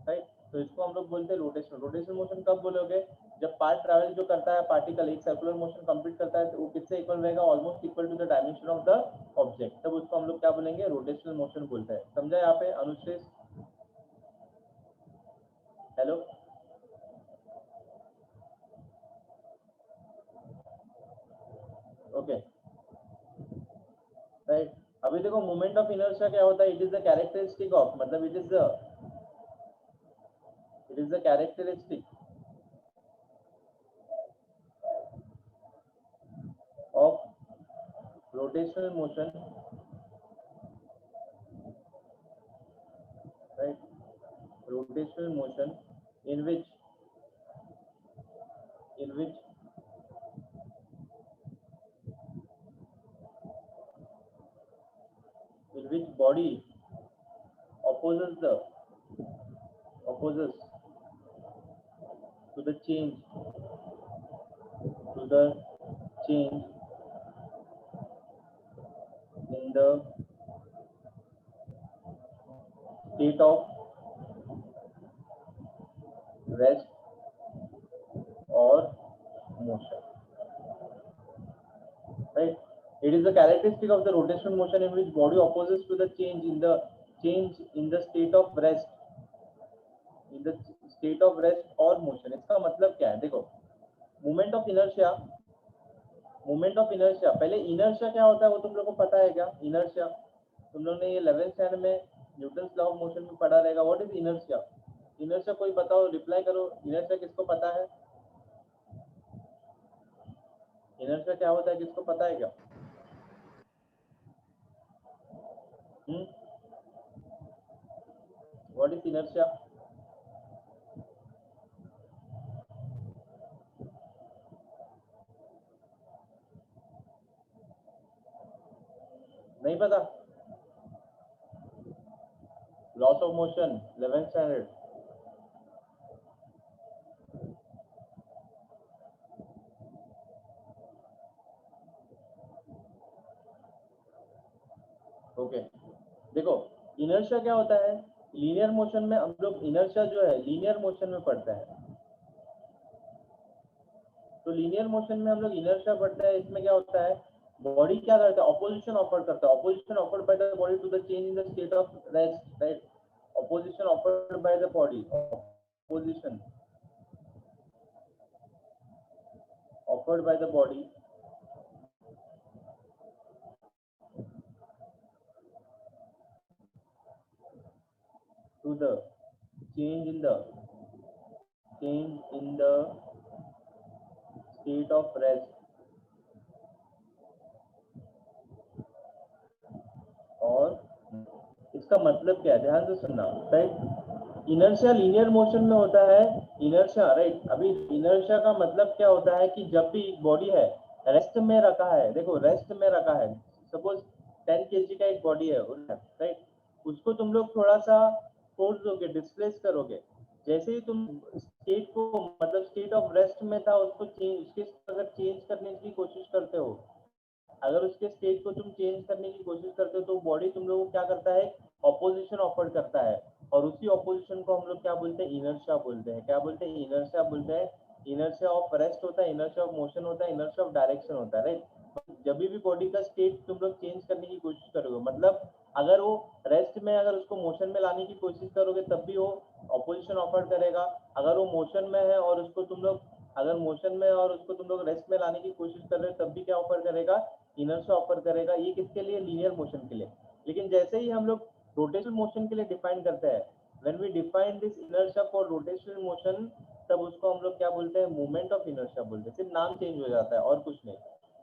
right. तो इसको हम लोग बोलते हैं रोटेशनल। रोटेशनल मोशन कब बोलोगे, जब पार्ट ट्रैवल जो करता है पार्टिकल एक सर्कुलर मोशन कंप्लीट करता है तो वो किससे इक्वल रहेगा, almost equal to the dimension of the object, तब उसको हम लोग क्या बोलेंगे, रोटेशनल मोशन बोलते हैं। समझा यहाँ पे अनुश्रेष? Hello, okay right. अभी देखो मोमेंट ऑफ इनर्शिया क्या होता है, it is the characteristic of, मतलब it is the characteristic of rotational motion, right, rotational motion in which body opposes to the change in the state of rest or motion, right. It is the characteristic of the rotational motion in which body opposes to the change in the state of rest, or motion। इसका मतलब क्या है, देखो moment of inertia, पहले inertia क्या होता है वो तुम लोग को पता है क्या? इनर्शिया तुम लोग ने ये 11th स्टैंडर्ड में न्यूटन्स लॉ ऑफ मोशन में पढ़ा रहेगा। What is inertia? इनर्शिया कोई बताओ, रिप्लाई करो, इनर्शिया किसको पता है? इनर्शिया क्या होता है, किसको पता है क्या? What is inertia? नहीं पता? Loss of motion 11th standard, okay. देखो इनर्शिया क्या होता है, लीनियर मोशन में हम लोग इनर्शिया जो है लीनियर मोशन में पढ़ते हैं। तो लीनियर मोशन में हम लोग इनर्शिया पढ़ते हैं, इसमें क्या होता है, बॉडी क्या करता है, ऑपोजिशन ऑफर करता है, opposition offered by the body to the change in the state of rest, right. Opposition offered by the body, opposition offered by the body to the change in the state of rest और इसका मतलब क्या है, ध्यान से सुनना, right. Inertia linear motion में होता है, इनर्शिया, राइट। अभी इनर्शिया का मतलब क्या होता है कि जब भी बॉडी है रेस्ट में रखा है, देखो रेस्ट में रखा है, सपोज 10 kg का एक बॉडी है, राइट, उसको तुम लोग थोड़ा सा फोर्स दोगे, डिस्प्लेस करोगे, जैसे ही तुम स्टेट को, मतलब स्टेट ऑफ रेस्ट में था उसको उसके अगर चेंज करने की कोशिश करते हो, अगर उसके स्टेट को तुम चेंज करने की कोशिश करते हो तो बॉडी तुम लोगों को क्या करता है, ऑपोजिशन ऑफर करता है, और उसी ऑपोजिशन को हम लोग क्या बोलते हैं, इनर्शिया बोलते हैं। क्या बोलते हैं, इनर्शिया बोलते हैं। इनर्शिया ऑफ रेस्ट होता है, इनर्शिया ऑफ मोशन होता है, इनर्शिया ऑफ डायरेक्शन होता है, राइट। जब भी बॉडी का स्टेट तुम लोग चेंज करने की कोशिश करोगे, मतलब अगर वो रेस्ट में अगर उसको मोशन में लाने की कोशिश करोगे तब भी वो ऑपोजिशन ऑफर करेगा, अगर वो मोशन में है और उसको तुम लोग रेस्ट में लाने की कोशिश कर रहे हो तब भी क्या ऑफर करेगा, इनर्शिया ऑफर करेगा। ये किसके लिए, लीनियर मोशन के लिए। लेकिन जैसे ही हम लोग रोटेशनल मोशन के लिए डिफाइन करते हैं, when we define this inertia for rotational motion, तब उसको हम लोग क्या बोलते हैं, मूवमेंट ऑफ इनर्शिया बोलते हैं। सिर्फ नाम चेंज हो जाता है और कुछ नहीं।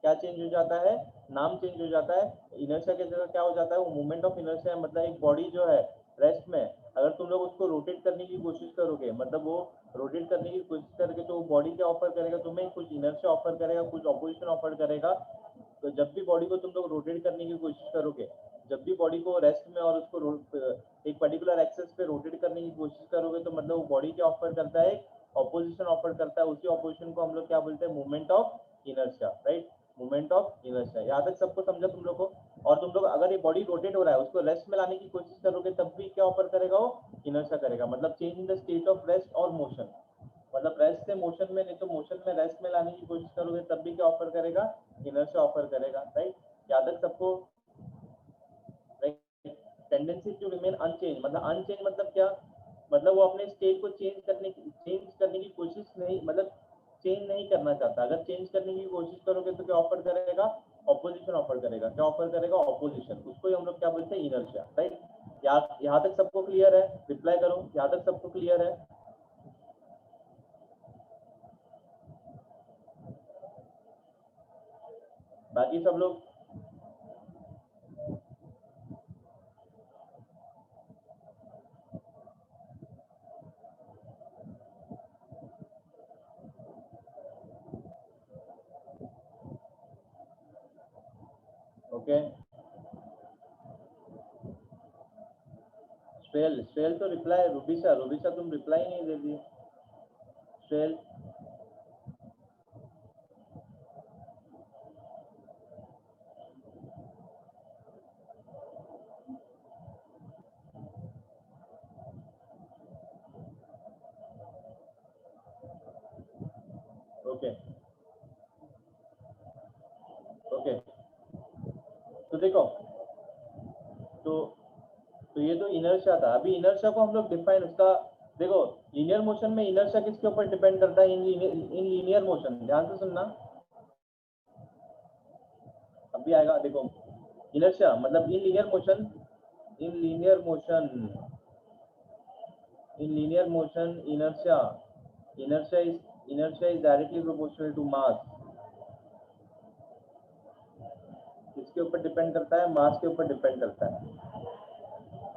क्या चेंज हो जाता है, नाम चेंज हो जाता है। इनर्शिया की जगह क्या हो जाता है, वो मूवमेंट ऑफ इनर्शिया है। मतलब एक बॉडी जो है रेस्ट में, अगर तुम लोग उसको रोटेट करने की कोशिश करोगे, मतलब वो रोटेट करने की कोशिश करके, तो बॉडी क्या ऑफर करेगा तुम्हें, कुछ इनर्शिया ऑफर करेगा, कुछ ऑपोजिशन ऑफर करेगा। तो जब भी बॉडी को तुम लोग रोटेट करने की कोशिश करोगे, जब भी बॉडी को रेस्ट में और उसको एक पर्टिकुलर एक्सेस पे रोटेट करने की कोशिश करोगे, तो मतलब वो बॉडी क्या ऑफर करता है, ऑपोजिशन ऑफर करता है। उसी ऑपोजिशन को हम लोग क्या बोलते हैं, movement of inertia, right. Movement of inertia. यहाँ तक सबको समझा तुम लोग को? और तुम लोग अगर अगर ये बॉडी रोटेट हो रहा है उसको रेस्ट में लाने की कोशिश करोगे तब भी क्या ऑफर करेगा, वो इनर्शिया करेगा। मतलब change in the state of rest और मोशन, मतलब रेस्ट से मोशन में, नहीं तो मोशन में रेस्ट में लाने की कोशिश करोगे तब भी क्या ऑफर करेगा, इनर्शिया ऑफर करेगा, राइट। याद तक सबको, टेंडेंसी टू रिमेन अनचेंज, मतलब अनचेंज मतलब क्या, मतलब वो अपने स्टेट को चेंज करने की कोशिश नहीं, मतलब चेंज नहीं करना चाहता। अगर चेंज करने की कोशिश करोगे तो क्या ऑफर करेगा, ऑपोजिशन ऑफर करेगा। क्या ऑफर करेगा, ऑपोजिशन। उसको ही हम लोग क्या बोलते हैं, इनर्शिया, राइट। यहाँ तक सबको क्लियर है, रिप्लाई करो, यहाँ तक सबको क्लियर है। बाकी सब लोग ओके। स्ट्रेल तो रिप्लाई, रुबिशा तुम रिप्लाई नहीं दे दी। स्ट्रेल ओके ओके। तो देखो, तो ये तो इनर्शिया था। अभी इनर्शिया को हम लोग डिफाइन, उसका देखो, लीनियर मोशन में इनर्शिया किसके ऊपर डिपेंड करता है, इन लीनियर मोशन। ध्यान से सुनना, अभी आएगा। देखो इनर्शिया मतलब in linear motion, inertia is directly proportional to mass. किसके ऊपर डिपेंड करता है, मास के ऊपर डिपेंड करता है,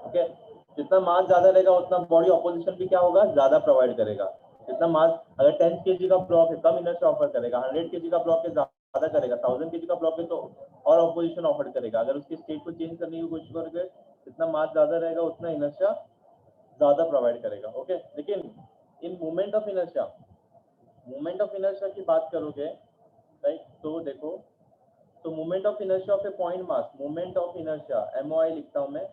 ओके। जितना मास ज्यादा रहेगा उतना बॉडी ऑपोजिशन भी क्या होगा, ज्यादा प्रोवाइड करेगा। जितना मास, अगर 10 kg का ब्लॉक है कम इनर्शिया ऑफर करेगा, 100 kg का ब्लॉक है ज्यादा करेगा, 1000 kg का ब्लॉक है तो और ऑपोजिशन ऑफर करेगा। अगर उसकी स्टेट को चेंज करने की कोशिश करोगे, जितना मास ज्यादा रहेगा उतना इनर्शिया ज्यादा प्रोवाइड करेगा, ओके। लेकिन इन मूवमेंट ऑफ इनर्शिया की बात करोगे, राइट, तो देखो, तो movement of inertia of A point mass, movement of inertia MOI लिखता हूं मैं,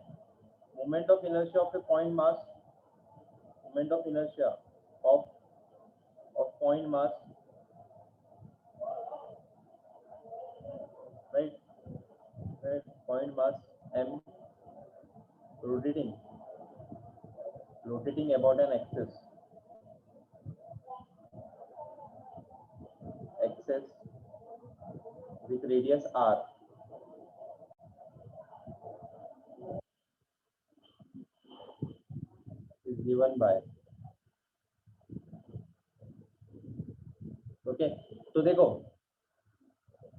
moment of inertia of a point mass, moment of inertia of point mass, right, point mass M, rotating about an axis with radius R is given by, okay. तो देखो,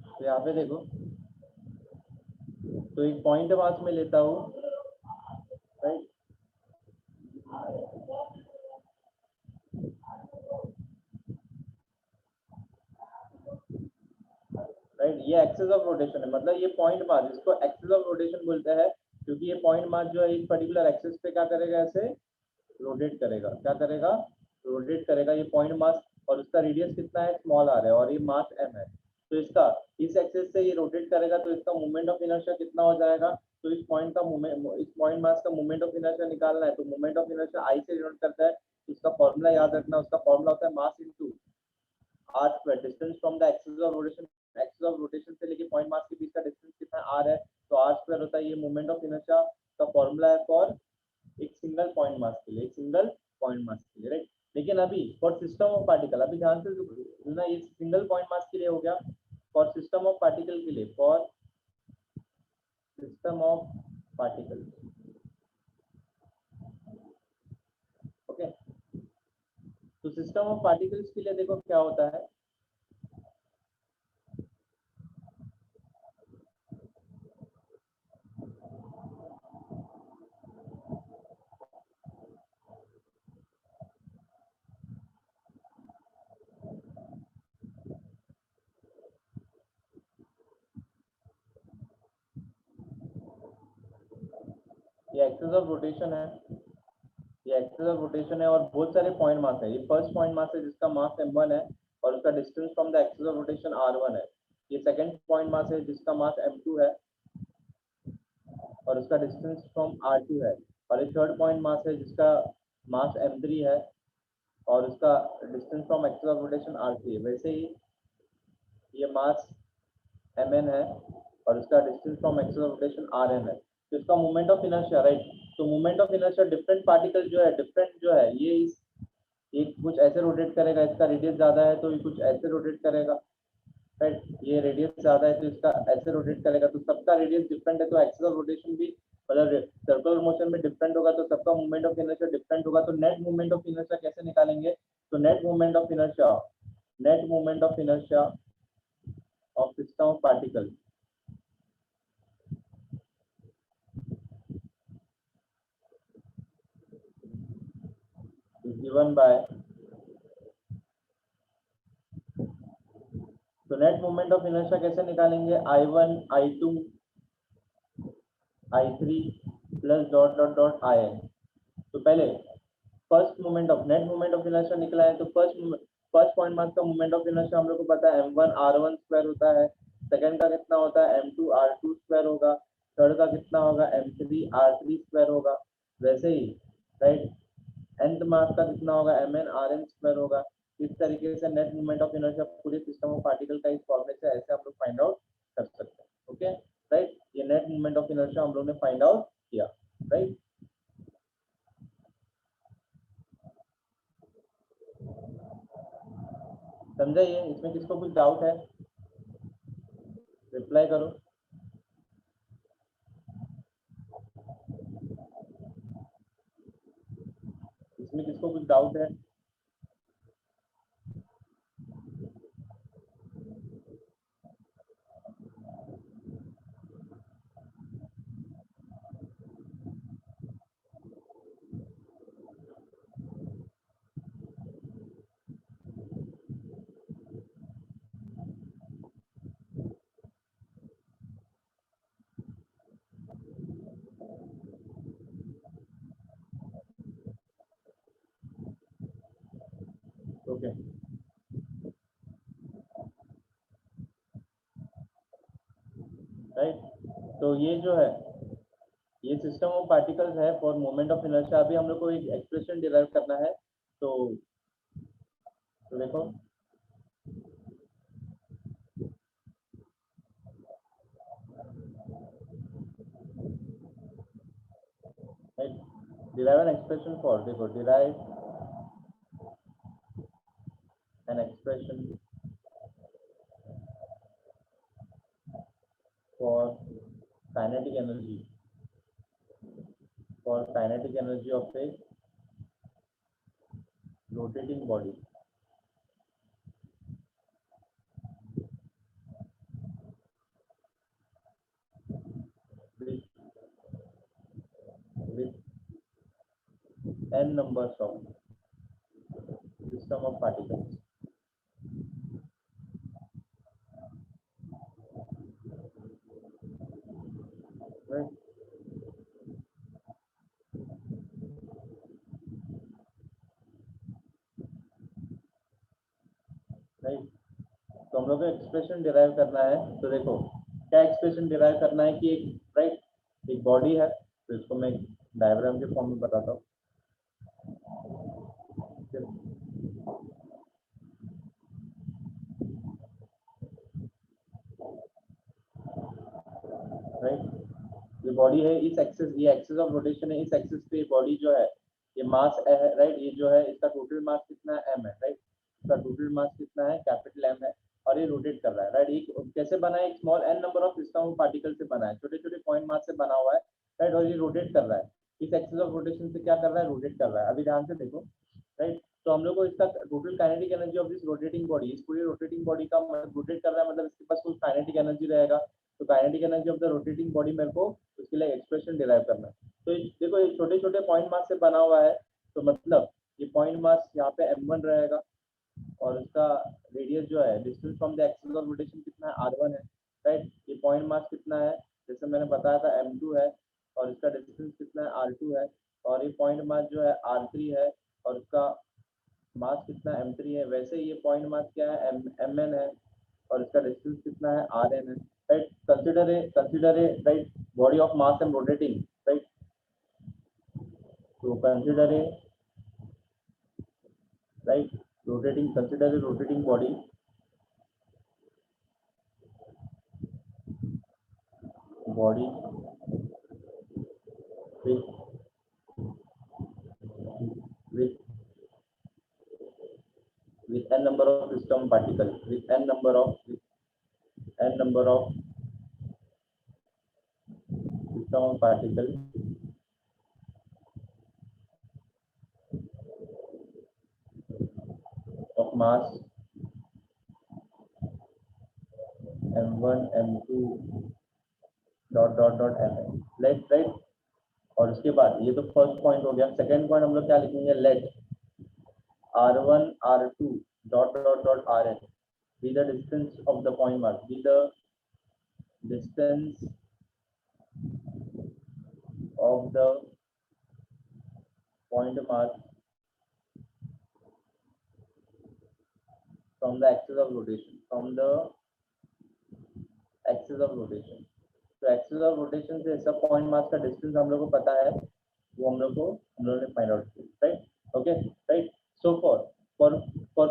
तो यहाँ पे देखो, तो एक पॉइंट मास में लेता हूँ, राइट, ये एक्सिस ऑफ रोटेशन है, मतलब ये पॉइंट मास, इसको एक्सिस ऑफ रोटेशन बोलते हैं, क्योंकि ये पॉइंट मास जो है एक पर्टिकुलर एक्सिस पे क्या करेगा, ऐसे रोटेट करेगा। क्या करेगा, रोटेट करेगा ये पॉइंट मास, और उसका रेडियस कितना है, स्मॉल r है, और ये मास m है। तो इसका इस एक्सिस से ये रोटेट करेगा, तो इसका मूवमेंट ऑफ इनर्शिया कितना हो जाएगा, तो इस पॉइंट का मूवमेंट, इस पॉइंट मास का मूवमेंट ऑफ इनर्शिया निकालना है, तो मूवमेंट ऑफ इनर्शिया I से डिनोट करता है। इसका फॉर्मूला याद रखना, उसका फॉर्मूला होता है mass into r square, distance from the axis of rotation, axis of rotation से लेके पॉइंट मास के बीच का डिस्टेंस कितना r है, तो r स्क्वायर होता है ये मूवमेंट ऑफ इनर्शिया का फॉर्मूला है फॉर एक सिंगल पॉइंट मास के लिए, एक सिंगल पॉइंट मास के लिए, राइट। लेकिन अभी फॉर सिस्टम ऑफ पार्टिकल, अभी ध्यान से सुनना, ये सिंगल पॉइंट मास के लिए हो गया। फॉर सिस्टम ऑफ पार्टिकल के लिए, for system of particle, okay. तो सिस्टम ऑफ पार्टिकल्स के लिए देखो क्या होता है, ये एक्सिस ऑफ रोटेशन है, ये एक्सिस ऑफ रोटेशन है, और बहुत सारे पॉइंट मास है। ये फर्स्ट पॉइंट मास है जिसका मास m1 है और उसका distance from the axis of rotation r1 है। ये सेकंड पॉइंट मास है जिसका मास m2 है, और उसका डिस्टेंस फ्रॉम R2 है, और एक थर्ड पॉइंट मास है जिसका मास m3 है और उसका distance from axis of rotation R3 है। वैसे ही ये मास mn है और उसका distance from axis of rotation Rn है। तो इसका मोमेंट ऑफ इनर्शिया, राइट, तो moment of inertia different particle जो है डिफरेंट जो है, ये इस एक कुछ ऐसे रोटेट करेगा, इसका रेडियस ज़्यादा है तो ये कुछ ऐसे रोटेट करेगा, राइट, ये रेडियस ज़्यादा है तो इसका ऐसे रोटेट करेगा, तो सबका रेडियस डिफरेंट है तो एक्सिस ऑफ रोटेशन भी मतलब सर्कुलर मोशन में डिफरेंट होगा, तो सबका मूवमेंट ऑफ इनर्शिया डिफरेंट होगा। तो नेट मूवमेंट ऑफ इनर्शिया कैसे निकालेंगे? तो net movement of inertia of system of particle is given by, तो नेट मूवमेंट ऑफ इनर्शिया कैसे निकालेंगे? I1 I2 I3 plus dot dot dot IN। तो पहले first moment of net moment of inertia निकला है, तो फर्स्ट पॉइंट मास का moment of inertia हम लोग को पता है m1 r1 स्क्वायर होता है, सेकंड का कितना होता है m2 r2 स्क्वायर होगा, थर्ड का कितना होगा m3 r3 स्क्वायर होगा। वैसे ही राइट nth मास का कितना होगा mn rn स्क्वायर होगा। इस तरीके से नेट मोमेंट ऑफ इनर्शिया पूरे सिस्टम ऑफ पार्टिकल का इस फॉर्मूले से ऐसे हम लोग फाइंड आउट कर सकते हैं। ओके राइट, ये नेट मोमेंट ऑफ इनर्शिया हम लोग ने फाइंड आउट किया, राइट। समझा ये? इसमें किसको कुछ डाउट है? रिप्लाई करो। इसमें किसको कुछ डाउट है? ओके राइट, तो ये जो है ये सिस्टम ऑफ पार्टिकल्स है फॉर मोमेंट ऑफ इनर्शिया। अभी हम लोग को एक एक्सप्रेशन डिराइव करना है, तो देखो डिराइव एन एक्सप्रेशन फॉर, देखो derive an expression for kinetic energy of a rotating body with n numbers of system of particles, right? Right, तो हम लोग को एक्सप्रेशन डिराइव करना है। तो देखो क्या एक्सप्रेशन डिराइव करना है कि एक राइट एक बॉडी है, तो इसको मैं डायग्राम के फॉर्म में बताता हूँ। राइट, ये बॉडी है, इस एक्सिस ये एक्सिस ऑफ रोटेशन है, इस एक्सिस पे बॉडी जो है ये मास है, राइट, ये जो है इसका टोटल मास कितना है m है, राइट, इसका टोटल मास कितना है कैपिटल M है, और ये रोटेट कर रहा है, राइट। एक कैसे बना है? एक small n number of system of particle से बना है, छोटे छोटे पॉइंट मास से बना हुआ है, राइट, और ये रोटेट कर रहा है, इस एक्सिस ऑफ रोटेशन से क्या कर रहा है? रोटेट कर रहा है। अभी ध्यान से देखो, राइट, तो हम लोग को इसका total kinetic energy of this rotating body, इस पूरी रोटेटिंग बॉडी का रोटेट कर रहा है, मतलब इसके पास कुछ काइनेटिक एनर्जी रहेगा, तो kinetic energy of the rotating body मेरे को उसके लिए एक्सप्रेशन डिराइव करना है। तो देखो ये छोटे छोटे पॉइंट मास से बना हुआ है, तो मतलब ये पॉइंट मास यहाँ पे m1 रहेगा और उसका रेडियस जो है distance from the axis of rotation कितना है? r1 है, राइट। ये पॉइंट मास कितना है? जैसे मैंने बताया था m2 है और इसका डिस्टेंस कितना है? r2 है, और ये पॉइंट मास जो है r3 है और उसका मास कितना m3 है। वैसे ये पॉइंट मास क्या है? mn है और इसका डिस्टेंस कितना है? rn है। right? Consider a right body of mass and rotating, right? So consider a right consider a rotating body with with with n number of system particles, with n number of system particles of mass m1 m2 dot mn, let right. और उसके बाद ये तो first point हो गया। Second point हम लोग क्या लिखेंगे, let r1 r2 dot rn be the distance of the point mass, be the distance of the point mass from the axis of rotation, तो एक्सिस ऑफ रोटेशन से सब point mass का distance हम लोग को पता है, वो हम लोग ने फाइंड आउट किया, right. Okay right. So for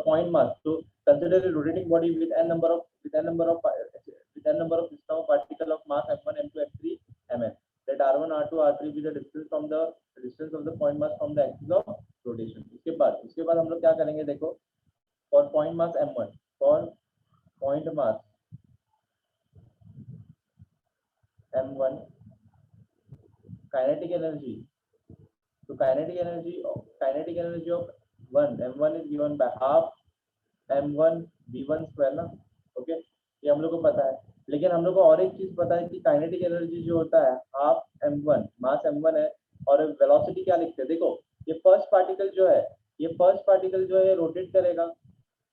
point mass, तो consider a rotating body with n number of system of particle of mass m1 m2 m3 mn, let r1 r2 r3 be the distance of the point mass from the axis of rotation। उसके बाद हम लोग क्या करेंगे, देखो for point mass m1, for point mass m1 kinetic energy, so kinetic energy of m1 is given by half m1 v1 square ना। Okay ये हम लोग को पता है, लेकिन हम लोग को और एक चीज पता है कि काइनेटिक एनर्जी जो होता है हाफ m1, मास m1 है और वेलोसिटी क्या लिखते हैं, देखो ये फर्स्ट पार्टिकल जो है रोटेट करेगा,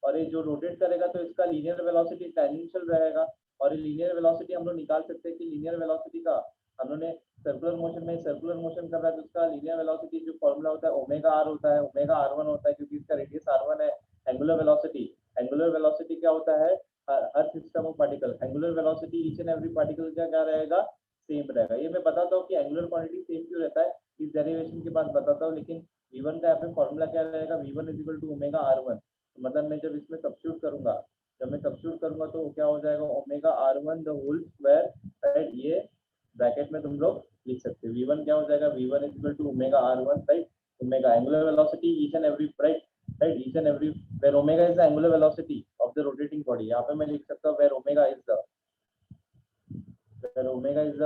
और ये जो रोटेट करेगा तो इसका लीनियर वेलोसिटी टेंजेंशियल रहेगा, और ये लीनियर वेलोसिटी हम लोग निकाल सकते हैं कि लीनियर वेलोसिटी का हम लोगों ने सर्कुलर मोशन कर रहा है तो उसका लीनियर वेलोसिटी जो फॉर्मूला होता है ओमेगा आर होता है, ओमेगा r1 होता है क्योंकि इसका रेडियस r1 है। एंगुलर वेलोसिटी क्या होता है, हर system of particle angular velocity each and every particle का क्या रहेगा, सेम रहेगा। ये मैं बताता हूँ कि एंगुलर क्वांटिटी सेम क्यों रहता है, इस डेरिवेशन के बाद बताता हूँ, लेकिन v1 का यहाँ पे फॉर्मूला क्या रहेगा, v1 is equal to omega r1, मतलब मैं जब इसमें सब्स्टिट्यूट करूंगा तो क्या हो जाएगा, omega r1 the whole square, right. ये ब्रैकेट में तुम लोग लिख सकते हो, v1 क्या हो जाएगा, v1 is equal to omega r1, right. Omega angular velocity each and every, right each and every where omega is the angular velocity of the rotating body. यहाँ पे मैं लिख सकता हूँ where omega is the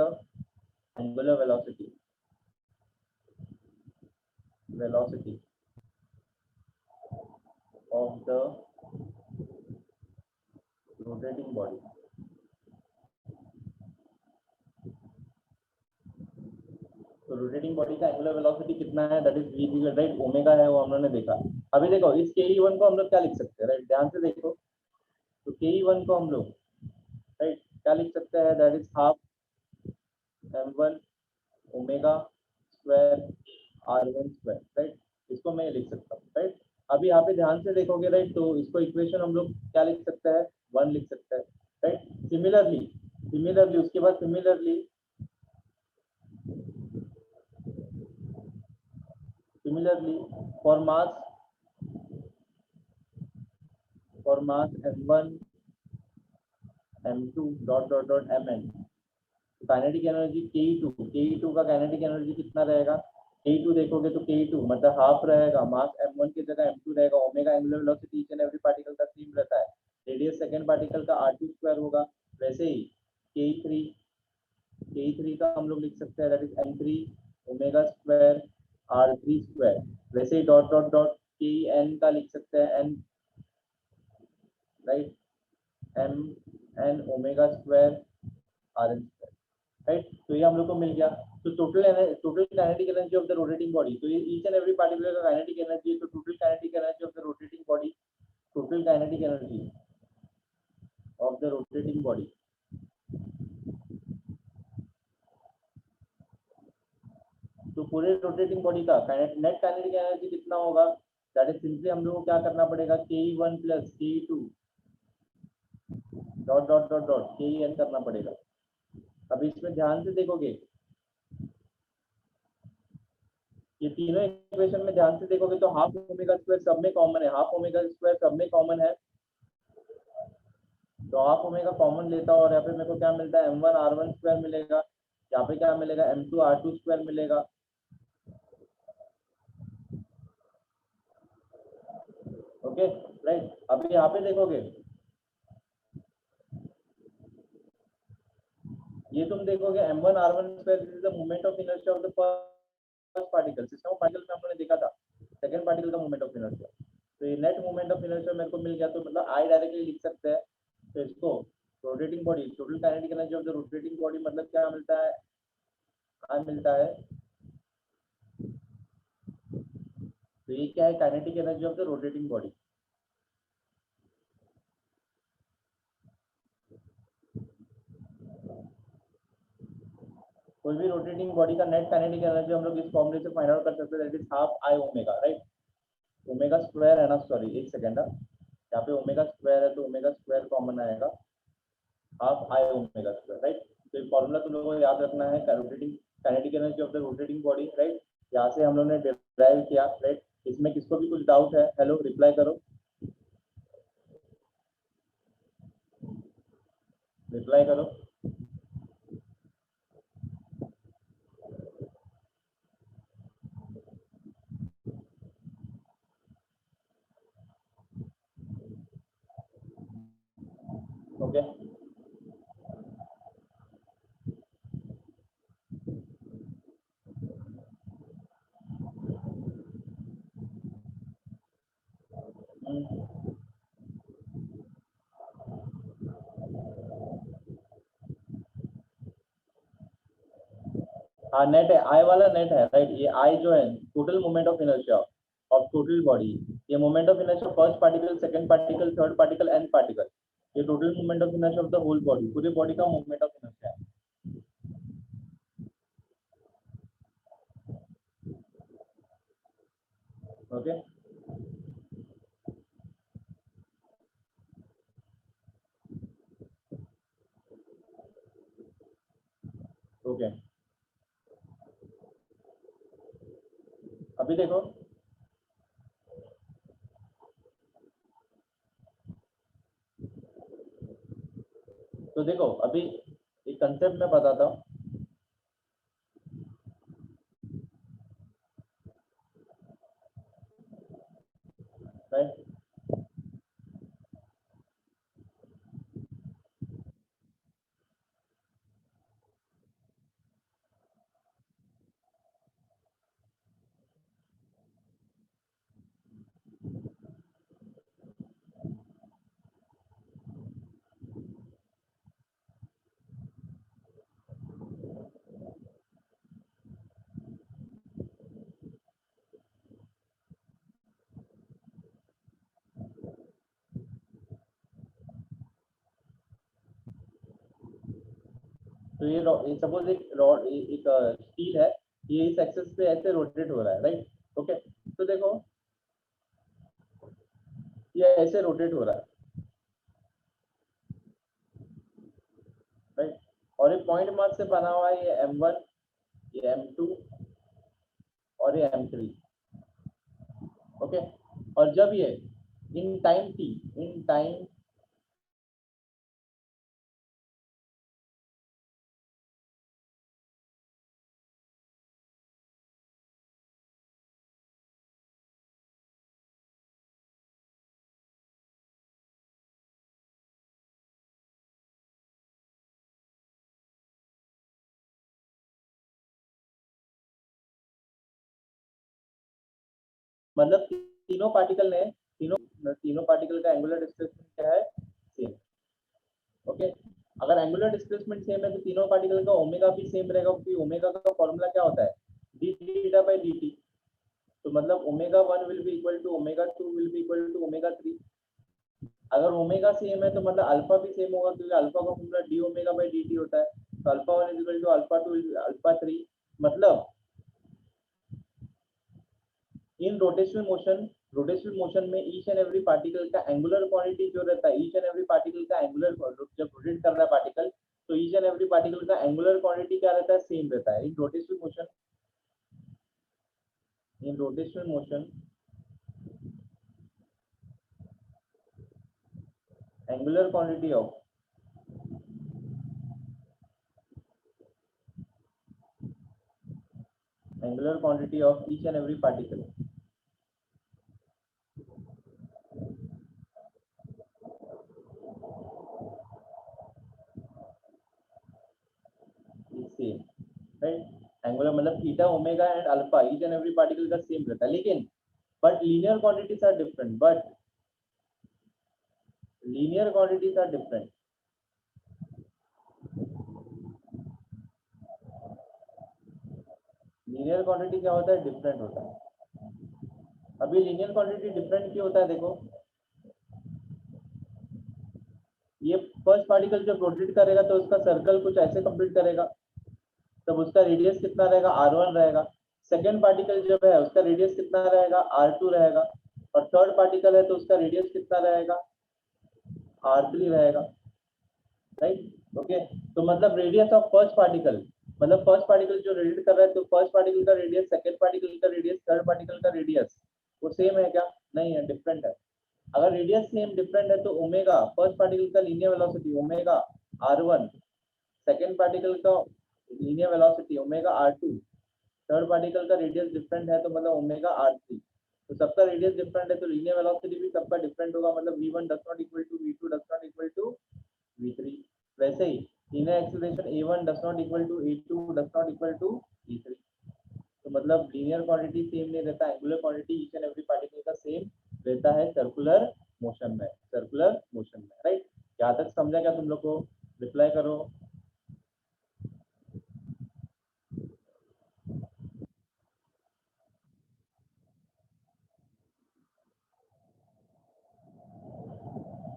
angular velocity of the rotating body, तो rotating body का angular velocity कितना है, that is v, right. Omega है वो हम लोगों ने देखा। अभी देखो इस ke1 को हम लोग क्या लिख सकते हैं, राइट, ध्यान से देखो, तो ke1 को हम लोग राइट क्या लिख सकते हैं, that is half m1 omega square r1 square, right. इसको मैं लिख सकता हूँ, राइट। अभी यहाँ पे ध्यान से देखोगे, राइट, तो इसको इक्वेशन हम लोग क्या लिख सकते हैं, 1 लिख सकते हैं, राइट। सिमिलरली उसके बाद similarly for mass m1 m2 dot mn, kinetic energy ke2 का काइनेटिक एनर्जी कितना रहेगा, ke2 देखोगे तो ke2 मतलब हाफ रहेगा, मास m1 की जगह m2 रहेगा, omega angular velocity each and every particle का सेम रहता है, रेडियस सेकंड पार्टिकल का r2 स्क्वायर होगा। वैसे ही ke3 का हम लोग लिख सकते हैं, that is m3 omega square r3 square. वैसे ही डॉट kn का लिख सकते हैं n, right, mn omega square rn square, right. तो ये हम लोग को मिल गया। तो total kinetic energy of the rotating body, तो ये ईच एंड एवरी पार्टिकल का काइनेटिक एनर्जी है, तो total kinetic energy of the rotating body, total kinetic energy of the rotating body, तो पूरे रोटेटिंग बॉडी का नेट काइनेटिक एनर्जी कितना होगा, दैट इज सिंपली हम लोग को क्या करना पड़ेगा, ke1 plus ke2 dot dot dot dot KEN करना पड़ेगा। अब इसमें ध्यान से देखोगे, ये तीनों इक्वेशन में ध्यान से देखोगे तो हाफ ओमेगा स्क्वायर सब में कॉमन है, हाफ ओमेगा स्क्वायर सब में कॉमन है, तो हाफ ओमेगा कॉमन लेता हूँ और यहाँ पे मेरे को क्या मिलता है M1 R1 स्क्वायर मिलेगा, यहाँ पे क्या मिलेगा M2 R2 स्क्वायर मिलेगा। Okay right. अभी यहाँ पे देखोगे, ये तुम देखोगे M1 R1 square is the moment of inertia of the first particle. System of particle में हम लोगों ने देखा था सेकंड पार्टिकल का मोमेंट ऑफ इनर्शिया, तो ये नेट मोमेंट ऑफ इनर्शिया मेरे को मिल गया, तो मतलब आई डायरेक्टली लिख सकते हैं। तो इसको rotating body, total kinetic energy of the rotating body मतलब क्या मिलता है, आई मिलता है, तो ये क्या है kinetic energy of the rotating body. कोई भी रोटेटिंग बॉडी का नेट काइनेटिक एनर्जी हम लोग इस फॉर्मूले से फाइंड आउट कर सकते हैं, that is half I omega, right. Omega square है ना, सॉरी एक सेकेंड, यहाँ पे ओमेगा स्क्वायर है तो ओमेगा स्क्वायर कॉमन आएगा, half I omega square, right. तो ये फॉर्मूला तुम लोगों को याद रखना है, rotating kinetic energy of the rotating body, right. यहाँ से हम लोगों ने डिराइव किया, राइट। इसमें किसको भी कुछ डाउट है, हेलो रिप्लाई करो, रिप्लाई करो। ओके हाँ नेट है, आई वाला नेट है, राइट। ये आई जो है total moment of inertia of total body, ये moment of inertia first particle, second particle, third particle, and particle, ये total moment of inertia of the whole body, पूरे बॉडी का मोमेंट ऑफ इनर्शिया है। Okay okay अभी देखो, तो देखो अभी एक कंसेप्ट मैं बताता हूँ, राइट। तो ये सपोज एक रॉड, एक स्टील है, ये इस एक्सेस पे ऐसे रोटेट हो रहा है, राइट। ओके तो देखो ये ऐसे रोटेट हो रहा है, राइट। और ये पॉइंट मास से बना हुआ है, ये M1, ये M2 और ये M3, ओके। और जब ये in time t, in time मतलब तीनों पार्टिकल ने तीनों पार्टिकल का एंगुलर डिस्प्लेसमेंट क्या है, सेम। ओके अगर एंगुलर डिस्प्लेसमेंट सेम है तो तीनों पार्टिकल का ओमेगा भी सेम रहेगा, क्योंकि ओमेगा का फॉर्मूला क्या होता है, d थीटा बाय dt। तो मतलब omega 1 will be equal to omega 2 will be equal to omega 3। अगर ओमेगा सेम है तो मतलब अल्फा भी सेम होगा, क्योंकि अल्फा का formula d omega by dt होता है। तो alpha 1 is equal to alpha 2 alpha 3। मतलब in rotational motion rotational motion में ईच एंड एवरी पार्टिकल का एंगुलर क्वांटिटी जो रहता है, ईच एंड एवरी पार्टिकल का एंगुलर, जब रोटेट कर रहा है पार्टिकल तो ईच एंड एवरी पार्टिकल का एंगुलर क्वांटिटी क्या रहता है, सेम रहता है। In rotational motion, in rotational motion angular quantity of each and every particle is same, right? Angular मतलब theta, omega and alpha each and every particle का same रहता है, लेकिन but linear quantities are different, linear quantities are different. Linear quantity क्या होता है, different होता है। अभी लीनियर क्वांटिटी डिफरेंट क्यों होता है, देखो ये फर्स्ट पार्टिकल जब रोटेट करेगा तो उसका सर्कल कुछ ऐसे कंप्लीट करेगा, तब उसका रेडियस कितना रहेगा, r1 रहेगा। सेकेंड पार्टिकल जब है उसका रेडियस कितना रहेगा, r2 रहेगा, और थर्ड पार्टिकल है तो उसका रेडियस कितना रहेगा, r3 रहेगा, राइट? ओके, तो मतलब रेडियस ऑफ फर्स्ट पार्टिकल, मतलब फर्स्ट पार्टिकल जो रेडिएट कर रहा है तो फर्स्ट पार्टिकल का रेडियस, सेकेंड पार्टिकल का रेडियस, थर्ड पार्टिकल का रेडियस वो सेम है क्या, नहीं है, डिफरेंट है। अगर रेडियस सेम डिफरेंट है तो ओमेगा फर्स्ट पार्टिकल का linear velocity omega r1, second particle का linear velocity omega r2, third particle का रेडियस डिफरेंट है तो मतलब ओमेगा r3। तो सबका रेडियस डिफरेंट है तो लीनियर वेलोसिटी भी सबका डिफरेंट होगा, मतलब v1 does not equal to v2 does not equal to v3। वैसे ही linear acceleration a1 does not equal to a2 does not equal to v3। तो मतलब लीनियर क्वांटिटी सेम नहीं रहता, angular quantity each and every particle का same रहता है circular motion में, सर्कुलर मोशन में, राइट? यहाँ तक समझा क्या तुम लोग को? रिप्लाई करो।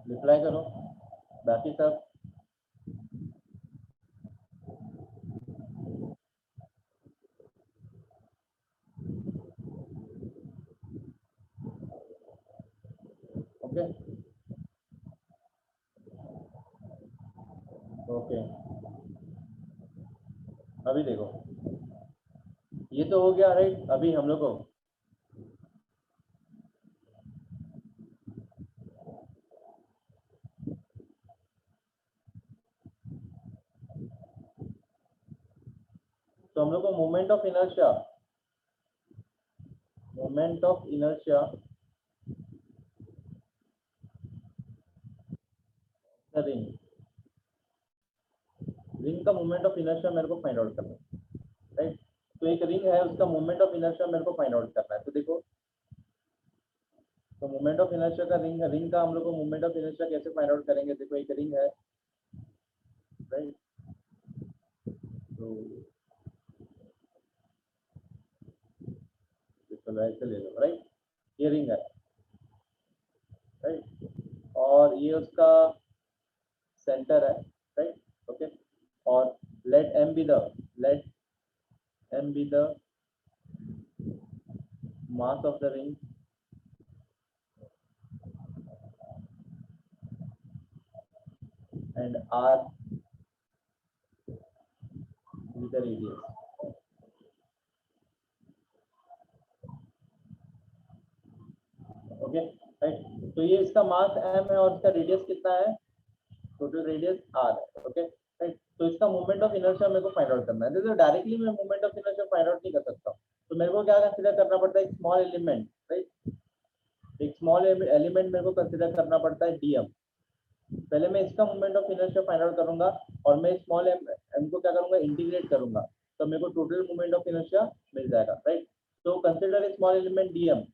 रिप्लाई करो बाकी सब। ओके ओके, अभी देखो ये तो हो गया, राइट? अभी हम लोग को तो हम लोग को moment of inertia, moment of inertia ring, ring का मोमेंट ऑफ इनर्शिया मेरे को फाइंड आउट करना है, राइट? तो एक रिंग है उसका मोमेंट ऑफ इनर्शिया मेरे को फाइंड आउट करना है। तो देखो, तो मोमेंट ऑफ इनर्शिया का रिंग है, रिंग का हम लोग को मोमेंट ऑफ इनर्शिया कैसे फाइंड आउट करेंगे? देखो एक रिंग है, राइट? तो देखो ऐसे ले लो, राइट? ये रिंग है, राइट? और ये उसका सेंटर है, राइट? ओके, और let m be the mass of the ring and r be the radius। Okay, right? तो ये इसका मास m है और इसका रेडियस कितना है, टोटल रेडियस r है, ओके, राइट? तो इसका मोमेंट ऑफ इनर्शिया मेरे को फाइंड आउट करना है। देखो डायरेक्टली मैं moment of inertia find out नहीं कर सकता, तो मेरे को क्या कंसीडर करना पड़ता है, एक स्मॉल एलिमेंट, राइट? एक स्मॉल एलिमेंट मेरे को कंसीडर करना पड़ता है dm। पहले मैं इसका moment of inertia find out करूंगा और मैं स्मॉल m को क्या करूंगा, इंटीग्रेट करूंगा, तो मेरे को टोटल मोमेंट ऑफ इनर्शिया मिल जाएगा, राइट? तो consider a small element dm,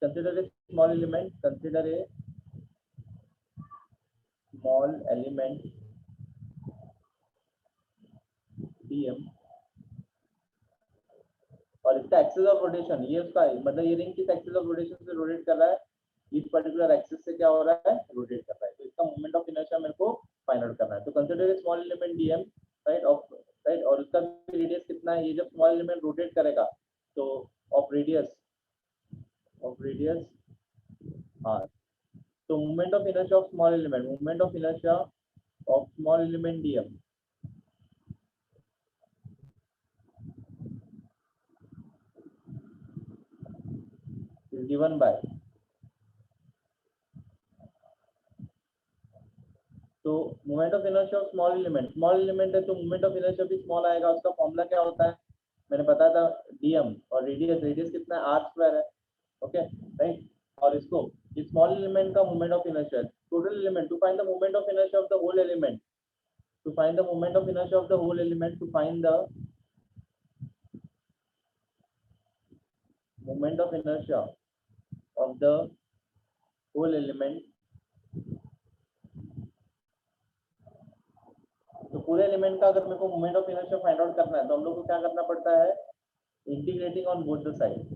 consider a small element, consider a small element dm, और इसका एक्सिस ऑफ रोटेशन, ये उसका मतलब ये रिंग किस एक्सिस ऑफ रोटेशन से रोटेट कर रहा है, इस पर्टिकुलर एक्सिस से क्या हो रहा है, रोटेट कर रहा है। तो इसका मोमेंट ऑफ इनर्शिया मेरे को फाइंड आउट करना है। तो consider a small element dm, right? Of, right? और उसका रेडियस कितना है, ये जब स्मॉल एलिमेंट रोटेट करेगा तो of radius r. So moment of inertia of small element, moment of inertia of small element dm is given by, तो moment of inertia of small element है तो मोमेंट ऑफ इनर्शिया भी small आएगा. उसका formula क्या होता है मैंने बताया था, डीएम, और रेडियस कितना है आर स्क्वायर है. Okay right. और इसको स्मॉल एलिमेंट का moment of inertia, total element, to find the moment of inertia of the whole element, to find the moment of inertia of the whole element, to find the moment of inertia of the whole element. तो पूरे element का अगर मेरे को moment of inertia find out करना है तो हम लोग को क्या करना पड़ता है, integrating on both the side.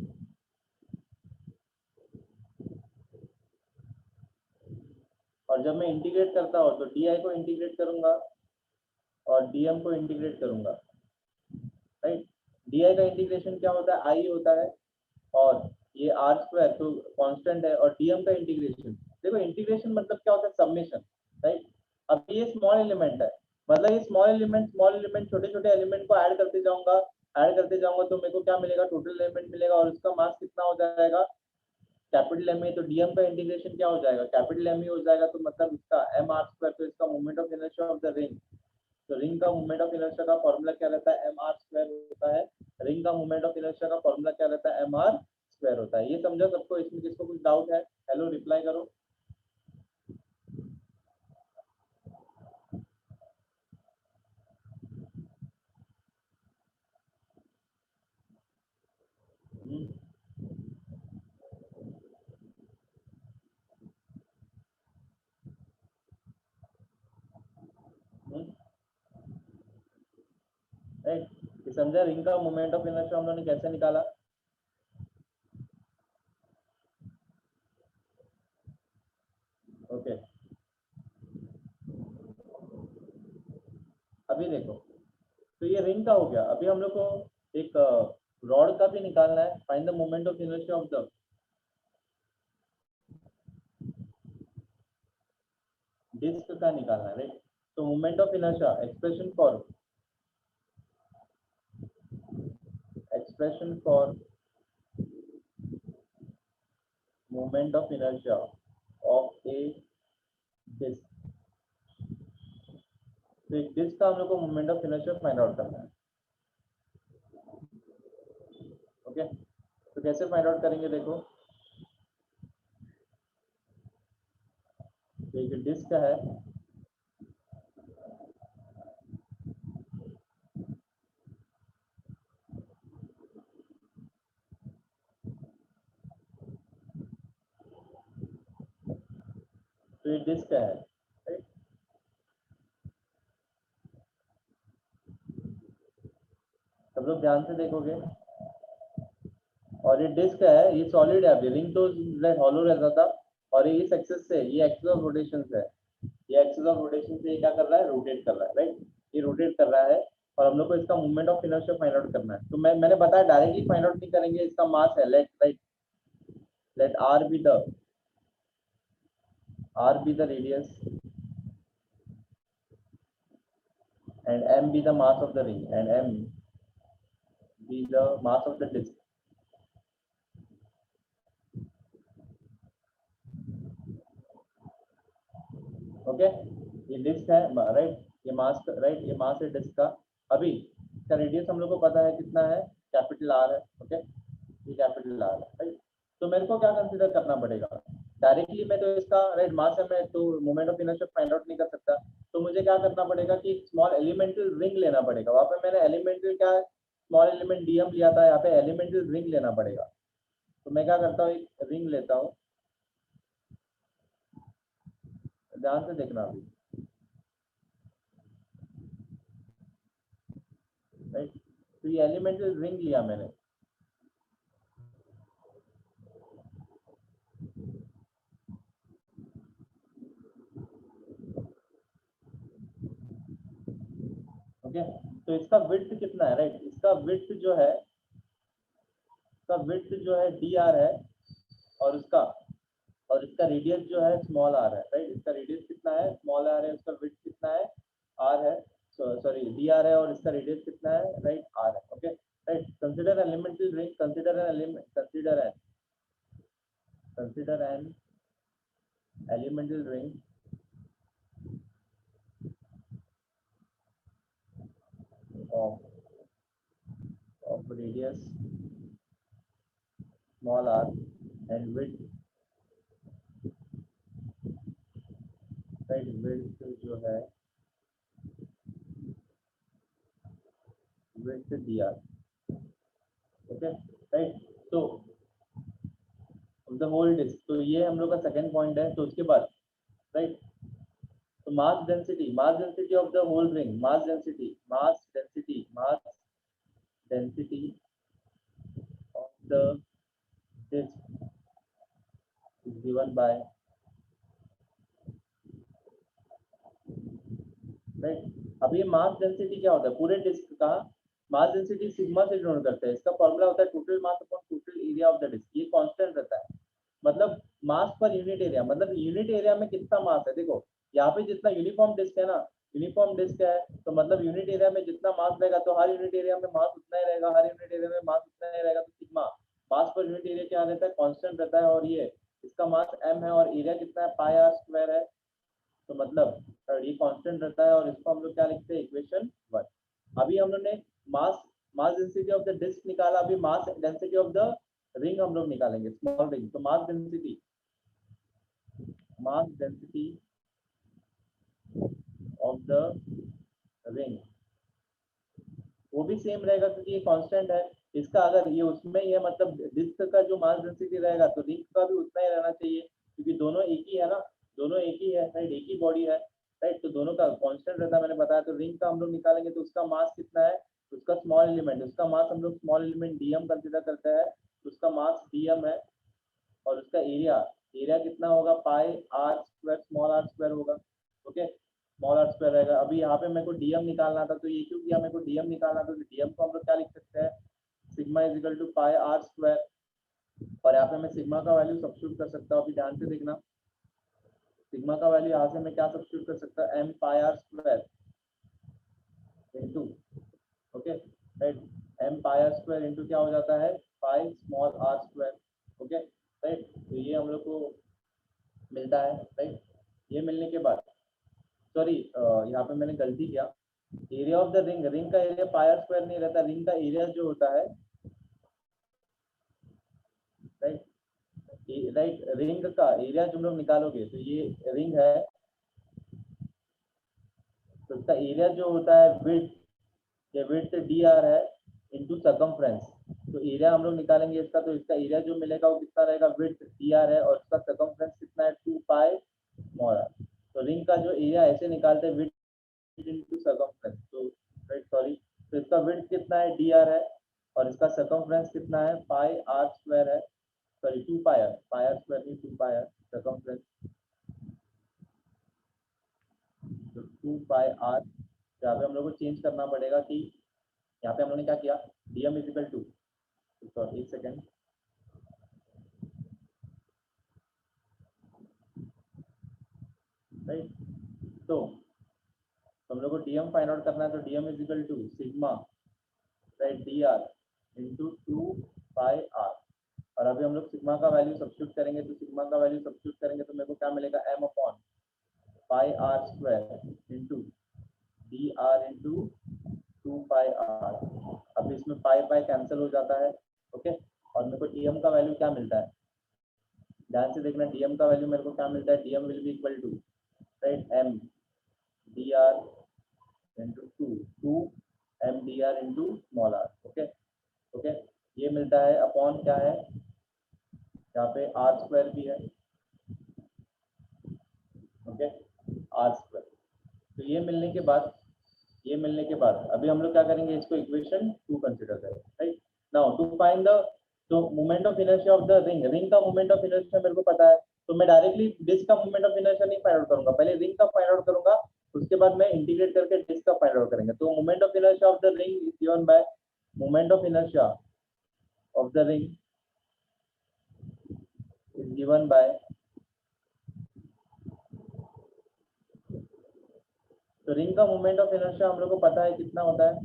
और जब मैं इंटीग्रेट करता हूँ तो डी आई को इंटीग्रेट करूंगा और डीएम को इंटीग्रेट करूंगा. राइट. डी आई का इंटीग्रेशन क्या होता है, आई होता है, और ये आर स्क्वायर तो कांस्टेंट है, और डीएम का इंटीग्रेशन, देखो इंटीग्रेशन मतलब क्या होता है, सबमिशन. राइट. अब ये स्मॉल एलिमेंट है, मतलब ये स्मॉल एलिमेंट छोटे छोटे एलिमेंट को ऐड करते जाऊंगा तो मेरे को क्या मिलेगा, टोटल एलिमेंट मिलेगा, और उसका मास कितना हो जाएगा, कैपिटल एम ए. तो डीएम का इंटीग्रेशन क्या हो जाएगा, कैपिटल एम ए हो जाएगा, तो मतलब इसका एम आर स्क्वायर, तो इसका moment of inertia of the ring, तो रिंग का मोमेंट ऑफ इनर्शिया का फॉर्मूला क्या रहता है, एम आर स्क्वायर होता है. रिंग का मोमेंट ऑफ इनर्शिया का फॉर्मूला क्या रहता है, एम आर स्क्वायर होता है. ये समझा सबको, इसमें किसको कुछ डाउट है, हेलो रिप्लाई करो. राइट. ये समझा, रिंग का मोमेंट ऑफ इनर्शिया हम लोगों ने कैसे निकाला. ओके. अभी देखो, तो ये रिंग का हो गया. अभी हम लोग को एक रॉड का भी निकालना है. Find the moment of inertia of the disc का निकालना है. राइट. तो moment of inertia, expression for moment of inertia of a disc. तो एक डिस्क का हम लोग को moment of inertia find out करना है. ओके. तो कैसे फाइंड आउट करेंगे, देखो एक डिस्क है, तो ये डिस्क है. राइट. सब लोग ध्यान से देखोगे, और ये डिस्क है, ये सॉलिड है. अभी रिंग तो हॉलो रहता था, और ये इस एक्सिस से, ये एक्सिस ऑफ रोटेशन से, ये एक्सिस ऑफ रोटेशन से ये क्या कर रहा है, रोटेट कर रहा है. राइट. ये रोटेट कर रहा है, और हम लोग को इसका movement of inertia find out करना है. तो मैंने बताया डायरेक्टली फाइंड आउट नहीं करेंगे. इसका मास है, let R be the radius and m be the mass of the ring, and m be the mass of the disk. Okay. ये डिस्क है. राइट. ये मास, राइट, ये मास है डिस्क का. अभी इसका रेडियस हम लोग को पता है कितना है, कैपिटल आर है. ओके. ये कैपिटल आर है. राइट. तो मेरे को क्या कंसीडर करना पड़ेगा, डायरेक्टली मैं तो इसका, राइट, मास है, मैं तो moment of inertia find out नहीं कर सकता. तो मुझे क्या करना पड़ेगा कि स्मॉल एलिमेंटल रिंग लेना पड़ेगा. वहां पे मैंने एलिमेंटल क्या, स्मॉल एलिमेंट डीएम लिया था, यहाँ पे एलिमेंटल रिंग लेना पड़ेगा. तो मैं क्या करता हूँ, एक रिंग लेता हूँ. ध्यान से देखना अभी. राइट. तो ये एलिमेंटल रिंग लिया मैंने. ओके. तो इसका विड्थ कितना है, राइट. इसका विड्थ जो है डी आर है, और उसका और इसका रेडियस जो है स्मॉल आर है, राइट। इसका रेडियस कितना है, स्मॉल आर है, उसका विड्थ कितना है, आर है, सॉरी डी आर है, और इसका रेडियस कितना है, राइट, आर है, okay, right. Consider elemental ring, consider an element, consider N elemental ring of radius small r and width, right, width जो है width dr, okay, right। तो the whole disk, तो ये हम लोग का सेकंड पॉइंट है। तो उसके बाद, राइट, तो mass density of the whole ring, mass density of the disk is given by, right. अब ये मास डेंसिटी क्या होता है, पूरे डिस्क का मास डेंसिटी सिग्मा से डिनोट करते हैं। इसका फॉर्मूला होता है total mass upon total area of the disc. ये कांस्टेंट रहता है, मतलब मास पर यूनिट एरिया, मतलब यूनिट एरिया में कितना मास है। देखो यहाँ पे जितना यूनिफॉर्म डिस्क है ना, यूनिफॉर्म डिस्क है, तो मतलब यूनिट एरिया में जितना मास रहेगा तो हर यूनिट एरिया में मास उतना ही रहेगा, हर यूनिट एरिया में मास उतना ही रहेगा। तो सिग्मा मास पर यूनिट एरिया क्या रहता है, कांस्टेंट रहता है। और ये इसका मास m है और एरिया कितना है, पाई आर स्क्वायर है। तो मतलब ये कांस्टेंट रहता है और इसको हम लोग क्या लिखते हैं, इक्वेशन 1। अभी हम लोग ने mass density of the disc निकाला, अभी mass density of the ring हम लोग निकालेंगे, स्मॉल रिंग। तो mass density of the ring वो भी सेम रहेगा क्योंकि ये कांस्टेंट है। इसका अगर ये उसमें ही है, मतलब डिस्क का जो मास डेंसिटी रहेगा तो रिंग का भी उतना ही रहना चाहिए, क्योंकि दोनों एक ही है ना, दोनों एक ही है, राइट, एक ही बॉडी है, राइट। तो दोनों का कांस्टेंट रहता है, मैंने बताया। तो रिंग का हम लोग निकालेंगे तो उसका मास कितना है, उसका स्मॉल एलिमेंट, उसका मास हम लोग स्मॉल एलिमेंट डीएम कंसीडर करते हैं, उसका मास डीएम है। और उसका एरिया कितना होगा, pi are square, small are square होगा, ओके, स्मॉल आर स्क्वायर रहेगा। अभी यहाँ पे मेरे को डीएम निकालना था, तो ये क्यों किया, मेरे को डीएम निकालना था, तो डीएम को हम लोग क्या लिख सकते हैं, sigma is equal to pi are square. और यहाँ पे मैं सिग्मा का वैल्यू सब्स्टिट्यूट कर सकता हूँ। अभी ध्यान से देखना, सिग्मा का वैल्यू यहाँ से मैं क्या सब्स्टिट्यूट कर सकता है, M pi are square into, okay, right, M pi are square into क्या हो जाता है, pi small are square, okay, right. तो ये हम लोग को मिलता है, राइट। ये मिलने के बाद, सॉरी यहाँ पे मैंने गलती किया, area of the ring, ring का एरिया पाई आर स्क्वायर नहीं रहता, रिंग का एरिया जो होता है, राइट, राइट, रिंग का एरिया जो लोग निकालोगे, तो ये रिंग है, तो इसका एरिया जो होता है विड्थ, ये विड्थ डी आर है इंटू सर्कमफ्रेंस। तो एरिया हम लोग निकालेंगे इसका, तो इसका एरिया जो मिलेगा वो कितना रहेगा, विड्थ डी आर है, और इसका सर्कमफ्रेंस कितना है, 2 पाई स्मॉल आर। तो रिंग का जो एरिया ऐसे निकालते हैं, विड्थ इंटू सर्कमफ्रेंस, तो राइट, सॉरी, तो इसका विड्थ कितना है, डी आर है, और इसका सर्कमफ्रेंस कितना है, पाई आर स्क्वायर है, सॉरी 2 पाई आर स्क्वायर नहीं, 2 पाई आर सर्कमफ्रेंस, तो 2 पाई आर। यहाँ पे हम लोग को चेंज करना पड़ेगा कि यहाँ पे हम लोगों ने क्या किया, DM is equal to, sorry एक सेकेंड, राइट। तो हम लोग को डीएम फाइंड आउट करना है, तो dm is equal to sigma, right, d r into 2 pi r. और अभी हम लोग सिग्मा का वैल्यू सब्स्टिट्यूट करेंगे, तो सिग्मा का वैल्यू सब्स्टिट्यूट करेंगे तो मेरे को क्या मिलेगा, m upon pi are square into d r into 2 pi r. अब इसमें पाई पाई कैंसिल हो जाता है, ओके। और मेरे को डीएम का वैल्यू क्या मिलता है, ध्यान से देखना, डीएम का वैल्यू मेरे को क्या मिलता है, dm will be equal to, right, m d r into 2 m d r into small r, okay, okay. ये मिलता है अपॉन क्या है, यहाँ पे आर स्क्वायर भी है, ओके, आर स्क्वायर। तो ये मिलने के बाद अभी हम लोग क्या करेंगे, इसको इक्वेशन 2 कंसीडर करें, right. Now to find the, तो moment of inertia of the ring, ring का मोमेंट ऑफ इनर्शिया मेरे को पता है, तो मैं डायरेक्टली डिस्क का मोमेंट ऑफ इनर्शिया नहीं फाइंड आउट करूंगा, पहले रिंग का फाइंड आउट करूंगा, उसके बाद मैं इंटीग्रेट करके डिस्क का फाइंड आउट करेंगे। तो moment of inertia of the ring is given by, moment of inertia of the ring is given by तो रिंग का मोमेंट ऑफ इनर्शिया हम लोग को पता है कितना होता है,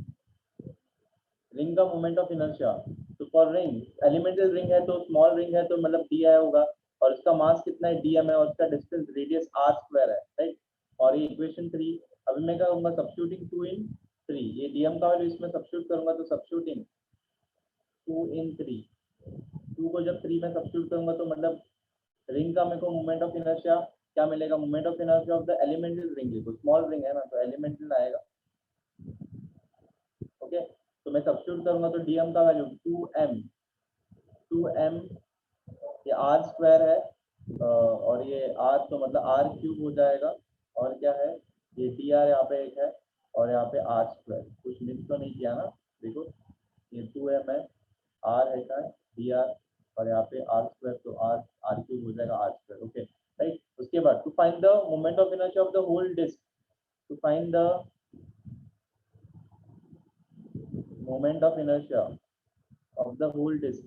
रिंग का मोमेंट ऑफ इनर्शिया। तो फॉर रिंग, एलिमेंटल रिंग है तो स्मॉल रिंग है तो मतलब डी आई होगा, और इसका मास कितना है dm है, और इसका डिस्टेंस रेडियस r स्क्वायर है, राइट। और ये इक्वेशन 3, अभी मैं क्या करूंगा, सब्स्टिट्यूटिंग 2 in 3, ये dm का वैल्यू इसमें सब्स्टिट्यूट करूंगा तो सब्स्टिट्यूटिंग 2 in 3, 2 को जब 3 में सब्स्टिट्यूट करूंगा तो मतलब रिंग का मेरे को मोमेंट ऑफ इनर्शिया क्या मिलेगा, moment of inertia of the elemental ring, देखो स्मॉल रिंग है ना तो एलिमेंटल आएगा, ओके। तो मैं सब्स्टिट्यूट करूंगा तो dm का वैल्यू 2m, ये r स्क्वायर है, और ये r तो मतलब r क्यूब हो जाएगा, और क्या है ये dr यहाँ पे एक है, और यहाँ पे r स्क्वायर, कुछ मिस तो नहीं किया ना, देखो ये 2m है, r है का dr, और यहाँ पे r स्क्वायर, तो r क्यूब हो जाएगा r स्क्वायर, ओके राइट। उसके बाद to find the moment of inertia of the whole disc, to find the moment of inertia of the whole disc,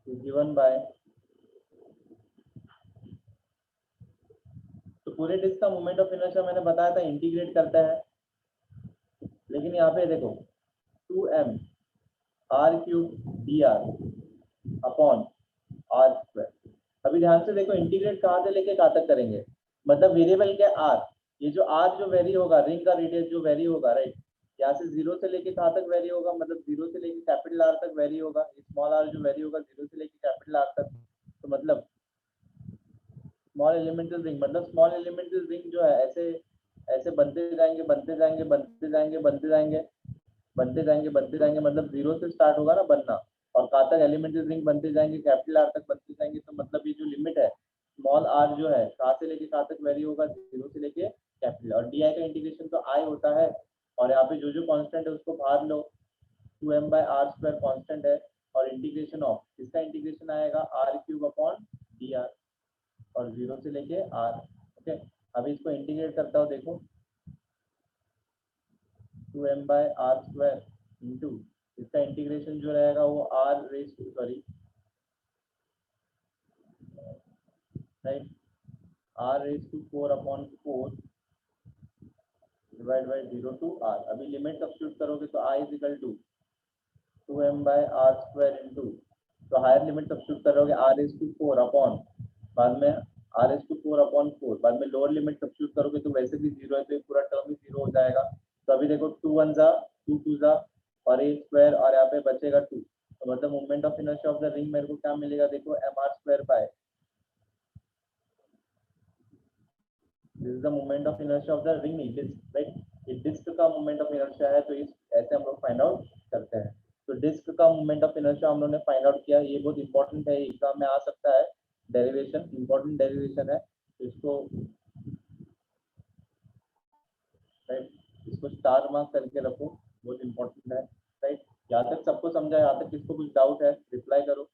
given by, तो पूरे डिस्क का moment of inertia मैंने बताया था इंटीग्रेट करता है, लेकिन यहाँ पे देखो 2m r cube dr upon r square. अभी ध्यान से देखो इंटीग्रेट कहाँ से लेके कहाँ तक करेंगे, मतलब वेरिएबल क्या r, ये जो r जो वेरी होगा, रिंग का रेडियस जो वेरी होगा, राइट, यहाँ से 0 से लेके कहाँ तक वेरी होगा, मतलब 0 से लेके कैपिटल R तक वेरी होगा, स्मॉल r जो वेरी होगा 0 से लेके कैपिटल R तक, तो मतलब स्मॉल एलिमेंटल रिंग, मतलब स्मॉल एलिमेंटल रिंग जो है ऐसे ऐसे बनते जाएंगे बनते जाएंगे बनते जाएंगे बनते जाएंगे बनते जाएंगे बनते जाएंगे, मतलब 0 से स्टार्ट होगा ना बनना, और कहाँ तक एलिमेंटल रिंग बनते जाएंगे, कैपिटल R तक बनते जाएंगे, तो मतलब ये जो लिमिट है स्मॉल r जो है कहाँ से लेके कहाँ तक वेरी होगा, 0 से लेके कैपिटल, और डी आई का इंटीग्रेशन तो i होता है, और यहाँ पे जो जो कांस्टेंट है उसको बाहर लो, 2m by r square constant है, और इंटीग्रेशन ऑफ इसका इंटीग्रेशन आएगा r क्यूब अपॉन dr, और 0 से लेके r, ओके। अभी इसको इंटीग्रेट करता हूँ, देखो 2m by r square into इसका इंटीग्रेशन जो रहेगा वो r raise to sorry right r raise to 4 upon 4 divide by 0 to r। अभी लिमिट सब्स्टिट्यूट करोगे तो i is equal to 2m by r square into, तो हायर लिमिट सब्स्टिट्यूट करोगे r raise to 4 अपॉन, बाद में r रेज टू 4 अपॉन 4, बाद में लोअर लिमिट सब्स्टिट्यूट करोगे तो वैसे भी 0 है तो ये पूरा टर्म ही 0 हो जाएगा। तो अभी देखो 2 1 जा 2 2 जा और a स्क्वायर, और यहाँ पे बचेगा 2, तो मतलब moment of inertia of the ring मेरे को क्या मिलेगा, देखो mr square by, this is the moment of inertia of the ring disc, right. ये डिस्क का मोमेंट ऑफ इनर्शिया है, तो इस ऐसे हम लोग फाइंड आउट करते हैं। तो डिस्क का मोमेंट ऑफ इनर्शिया हम लोग ने फाइंड आउट किया, ये बहुत इंपॉर्टेंट है, एग्जाम में आ सकता है, डेरिवेशन इंपॉर्टेंट डेरिवेशन है, तो इसको राइट, इसको स्टार मार्क करके रखो, बहुत इंपॉर्टेंट है, राइट। यहाँ तक सबको समझा, यहाँ तक किसको कुछ डाउट है रिप्लाई करो।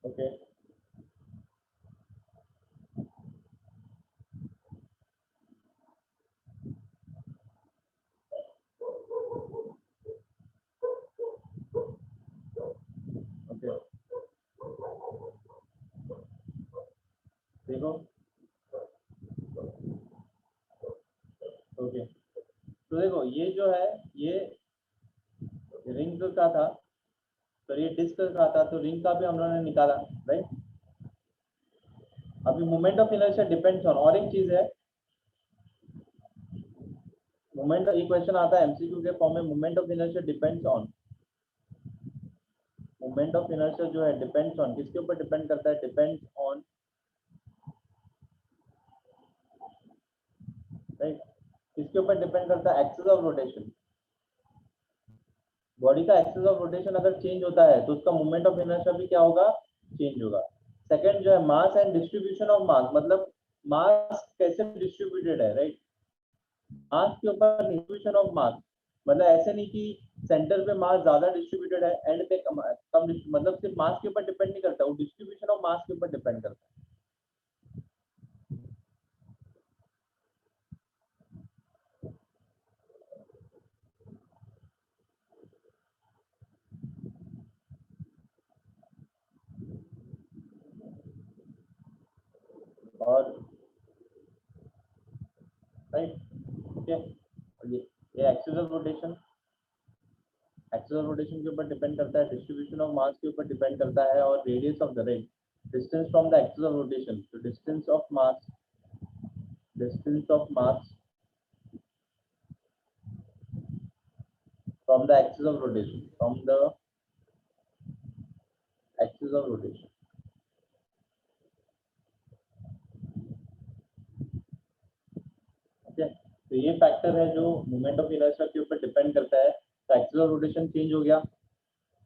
ओके ओके देखो ओके, तो देखो ये जो है ये रिंग का था, तो ये डिस्क का था, तो रिंग का भी हम लोगों ने निकाला, राइट। अभी moment of inertia depends on, और एक चीज है मोमेंट, ये क्वेश्चन आता है एमसीक्यू के फॉर्म में, moment of inertia depends on, moment of inertia जो है डिपेंड्स ऑन, किसके ऊपर डिपेंड करता है, डिपेंड्स ऑन, राइट, किसके ऊपर डिपेंड करता है, एक्सिस ऑफ रोटेशन। बॉडी का एक्सिस ऑफ रोटेशन अगर चेंज होता है तो उसका मोमेंट ऑफ इनर्शिया भी क्या होगा, चेंज होगा। सेकंड जो है mass and distribution of mass, मतलब मास कैसे डिस्ट्रीब्यूटेड है, राइट, मास के ऊपर डिस्ट्रीब्यूशन ऑफ मास, मतलब ऐसे नहीं कि सेंटर पे मास ज्यादा डिस्ट्रीब्यूटेड है, एंड पे कम मतलब सिर्फ मास के ऊपर डिपेंड नहीं करता, वो डिस्ट्रीब्यूशन ऑफ मास के ऊपर डिपेंड करता है। और राइट, ठीक है, ये axis of rotation, axis of rotation के ऊपर डिपेंड करता है, डिस्ट्रीब्यूशन ऑफ मास के ऊपर डिपेंड करता है, और radius of the ring, distance from the axis of rotation, तो distance of mass from the axis of rotation, ठीक है। तो ये फैक्टर है जो मोमेंट ऑफ इनर्शिया के ऊपर डिपेंड करता है। तो एक्सिस ऑफ रोटेशन चेंज हो गया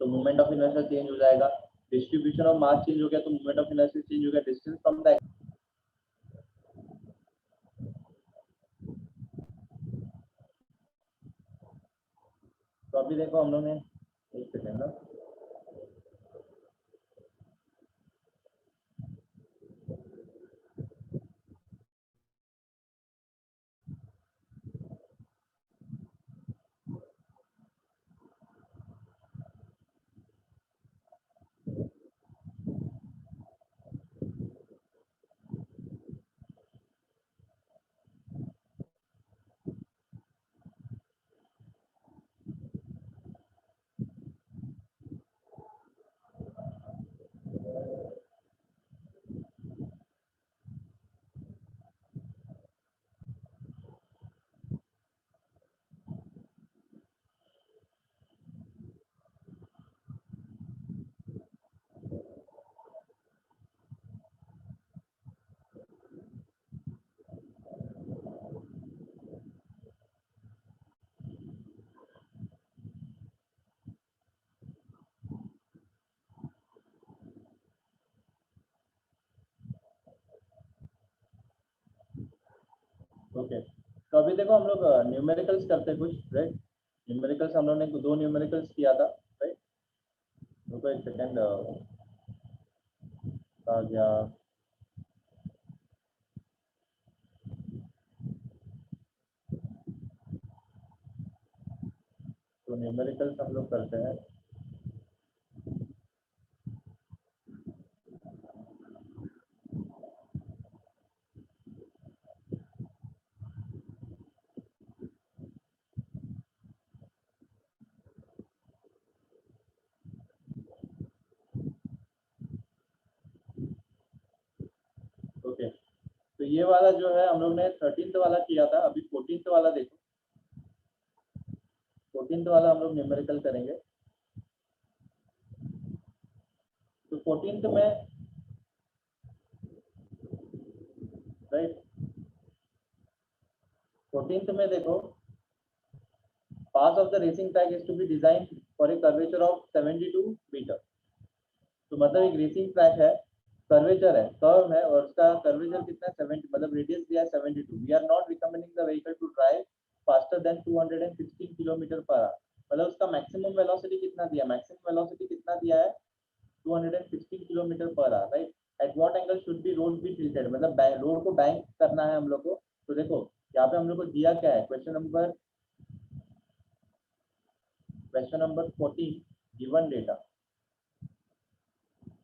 तो मोमेंट ऑफ इनर्शिया चेंज हो जाएगा, डिस्ट्रीब्यूशन ऑफ मास चेंज हो गया तो मोमेंट ऑफ इनर्शिया चेंज हो गया, डिस्टेंस फ्रॉम द, तो अभी देखो हम लोग ने, एक सेकेंड ना, ओके। तो अभी देखो हम लोग न्यूमेरिकल्स करते हैं कुछ, राइट। न्यूमेरिकल्स हम लोग ने 2 न्यूमेरिकल्स किया था, राइट। रुको एक सेकेंड, आ गया, तो न्यूमेरिकल्स हम लोग करते हैं। ओके, तो ये वाला जो है हम लोग ने 13th वाला किया था, अभी 14th वाला देखो, 14th वाला हम लोग न्यूमेरिकल करेंगे। तो 14th में, राइट, 14th में देखो, path of the racing track is to be design for a curvature of 72 metre. तो मतलब एक रेसिंग ट्रैक है, कर्वेचर है, कर्व है, और उसका कर्वेचर कितना है 70, मतलब रेडियस दिया है 72। We are not recommending the vehicle to drive faster than 216 kilometre per hour. मतलब उसका मैक्सिमम वेलोसिटी कितना दिया, मैक्सिमम वेलोसिटी कितना दिया है 216 kilometre per hour, right. At what angle should be road be tilted, मतलब रोड को बैंक करना है हम लोग को। तो देखो यहाँ पे हम लोग को दिया क्या है, क्वेश्चन नंबर 14, गिवन डेटा।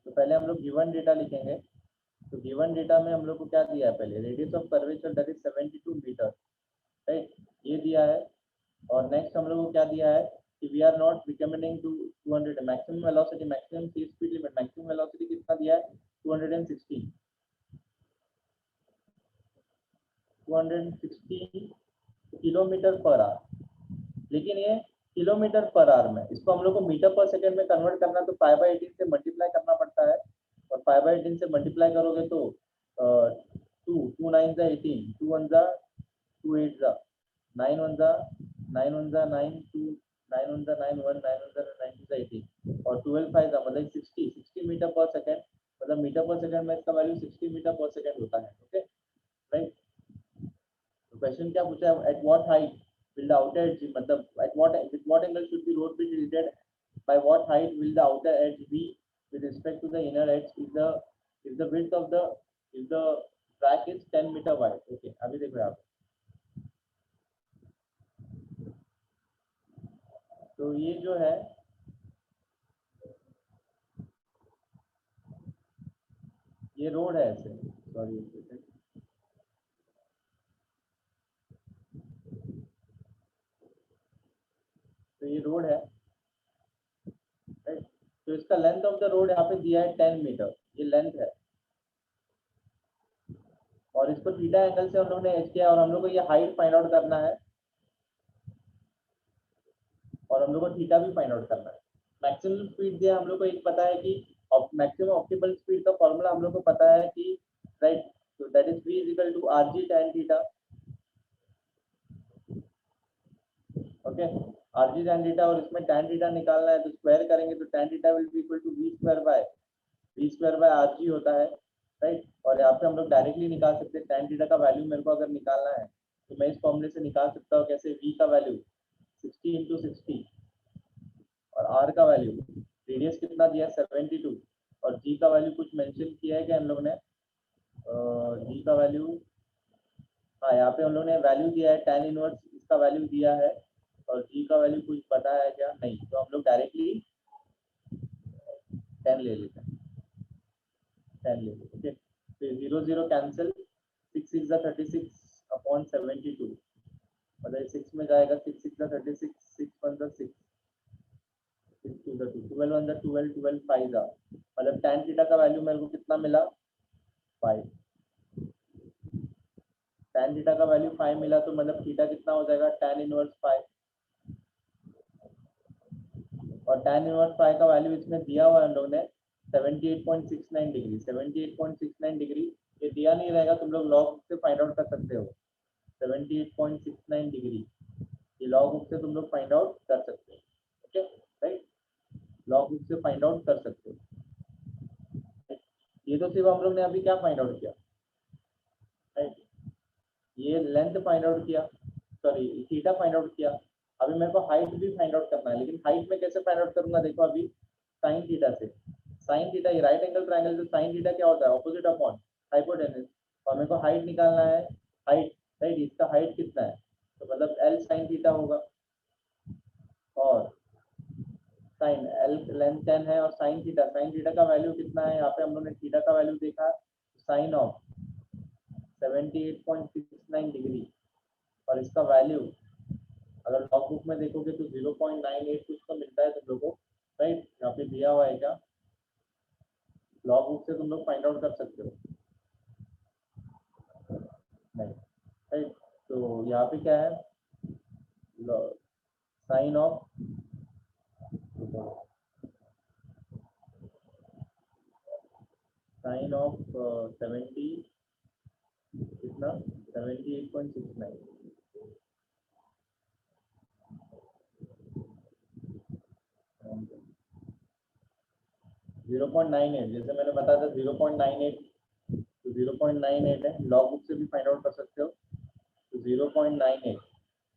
तो पहले हम लोग गिवन डेटा लिखेंगे। तो गिवन डेटा में हम लोग को क्या दिया है, पहले radius of curvature that is 72 metre, right, ये दिया है। और नेक्स्ट हम लोग को क्या दिया है कि we are not recommending to 200, maximum velocity, maximum speed limit, maximum velocity कितना दिया है 216 किलोमीटर पर आवर। लेकिन ये किलोमीटर पर आवर में, इसको हम लोग को मीटर पर सेकंड में कन्वर्ट करना, तो 5/18 से मल्टीप्लाई करना पड़ता है। और 5/18 से मल्टीप्लाई करोगे तो 2 9 जा 18, 2 1 जा 2 8 जा 9 1 जा 9 1 जा 9 2 9 1 जा 9 1 9 1 जा 9 2 जा 18, और 12 5 जा मतलब 60 मीटर पर सेकंड, मतलब मीटर पर सेकंड में इसका वैल्यू 60 मीटर पर सेकंड होता है, ओके, राइट। तो क्वेश्चन क्या पूछा है, at what height will the outer edge, मतलब at what angle should the road be tilted, by what height will the outer edge be with respect to the inner edge if the width of the track is 10 meter wide. Okay, अभी देखो यहाँ पे, तो ये जो है ये road है ऐसे, सॉरी तो ये रोड है, राइट। तो इसका लेंथ ऑफ द रोड यहाँ पे दिया है 10 मीटर, ये लेंथ है, और इसको थीटा एंगल से हम लोग ने एच किया, और हम लोग को ये हाइट फाइंड आउट करना है, और हम लोग को थीटा भी फाइंड आउट करना है। मैक्सिमम स्पीड दिया हम लोग को एक पता है कि मैक्सिमम ऑप्टिमल स्पीड का फॉर्मूला हम लोग को पता है कि, राइट, तो that is v equal to rg tan theta. Okay, rg tan theta, और इसमें tan थीटा निकालना है तो स्क्वायर करेंगे तो tan theta will be equal to v square by rg होता है, राइट। और यहाँ पे हम लोग डायरेक्टली निकाल सकते हैं tan थीटा का वैल्यू, मेरे को अगर निकालना है तो मैं इस फॉर्मूले से निकाल सकता हूँ कैसे, v का वैल्यू 60 इंटू 60 और r का वैल्यू, रेडियस कितना दिया है 72, और g का वैल्यू कुछ मेंशन किया है कि हम लोग ने g का वैल्यू, हाँ यहाँ पे हम लोग ने वैल्यू दिया है tan इनवर्स, इसका वैल्यू दिया है, और g का वैल्यू कुछ बताया है क्या, नहीं, तो हम लोग डायरेक्टली 10 ले लेते हैं, 10 ले लेते, ओके। तो 0 0 कैंसिल, 6 6 36 अपॉन 72, मतलब 6 में जाएगा, 6 6 36, 6 1 6, 6 2 12 1 12 12 5 जा, मतलब tan थीटा का वैल्यू मेरे को कितना मिला 5, tan थीटा का वैल्यू 5 मिला, तो मतलब थीटा कितना हो जाएगा tan इनवर्स 5, और tan इनवर्स 5 का वैल्यू इसमें दिया हुआ है हम लोग ने 78.69 डिग्री, 78.69 डिग्री, ये दिया नहीं रहेगा, तुम लोग लॉग से फाइंड आउट कर सकते हो, 78.69 डिग्री, ये लॉग बुक से तुम लोग फाइंड आउट कर सकते हो, ओके, राइट, लॉग बुक से फाइंड आउट कर सकते हो। ये तो सिर्फ हम लोग ने अभी क्या फाइंड आउट किया, राइट, ये लेंथ फाइंड आउट किया, सॉरी थीटा फाइंड आउट किया, अभी मेरे को हाइट भी फाइंड आउट करना है, लेकिन हाइट में कैसे फाइंड आउट करूंगा, देखो अभी साइन थीटा से, साइन थीटा, ये राइट एंगल ट्रायंगल से साइन थीटा क्या होता है, ऑपोजिट अपॉन हाइपोटेनस, और मेरे को हाइट निकालना है, हाइट, राइट, इसका हाइट कितना है, तो मतलब L साइन थीटा होगा, और साइन L लेंथ 10 है, और साइन थीटा का वैल्यू कितना है, यहाँ पे हम लोग ने थीटा का वैल्यू देखा साइन ऑफ 78.69 डिग्री, और इसका वैल्यू अगर लॉग बुक में देखोगे तो 0.98 कुछ तो मिलता है तुम लोगों को, राइट, यहाँ पे दिया हुआ है क्या, लॉग बुक से तुम लोग फाइंड आउट कर सकते हो, नहीं, राइट, तो यहाँ पे क्या है, साइन ऑफ साइन ऑफ 70 कितना 78.69, 0.98, जैसे मैंने बताया था 0.98, तो 0.98 है, लॉग बुक से भी फाइंड आउट कर सकते हो, तो 0.98,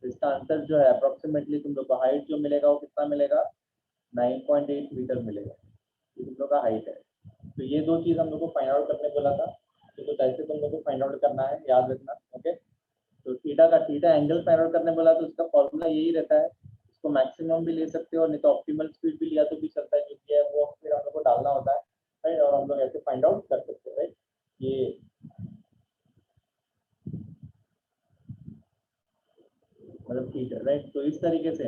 तो इसका आंसर जो है अप्रोक्सीमेटली तुम लोग को हाइट जो मिलेगा वो कितना मिलेगा 9.8 मीटर मिलेगा, ये तुम लोग का हाइट है। तो ये दो चीज हम लोग को फाइंड आउट करने बोला था, तो कुछ ऐसे तुम लोग को फाइंड आउट करना है, याद रखना, ओके। तो थीटा एंगल फाइंड आउट करने बोला, तो उसका फॉर्मूला यही रहता है, इसको मैक्सिमम भी ले सकते हो, नहीं तो ऑप्टिमल स्पीड भी लिया तो भी चलता है, जो है वो फिर हम लोग को डालना होता है, राइट, और हम लोग ऐसे फाइंड आउट कर सकते हैं, राइट, ये मतलब ठीक है, राइट, तो इस तरीके से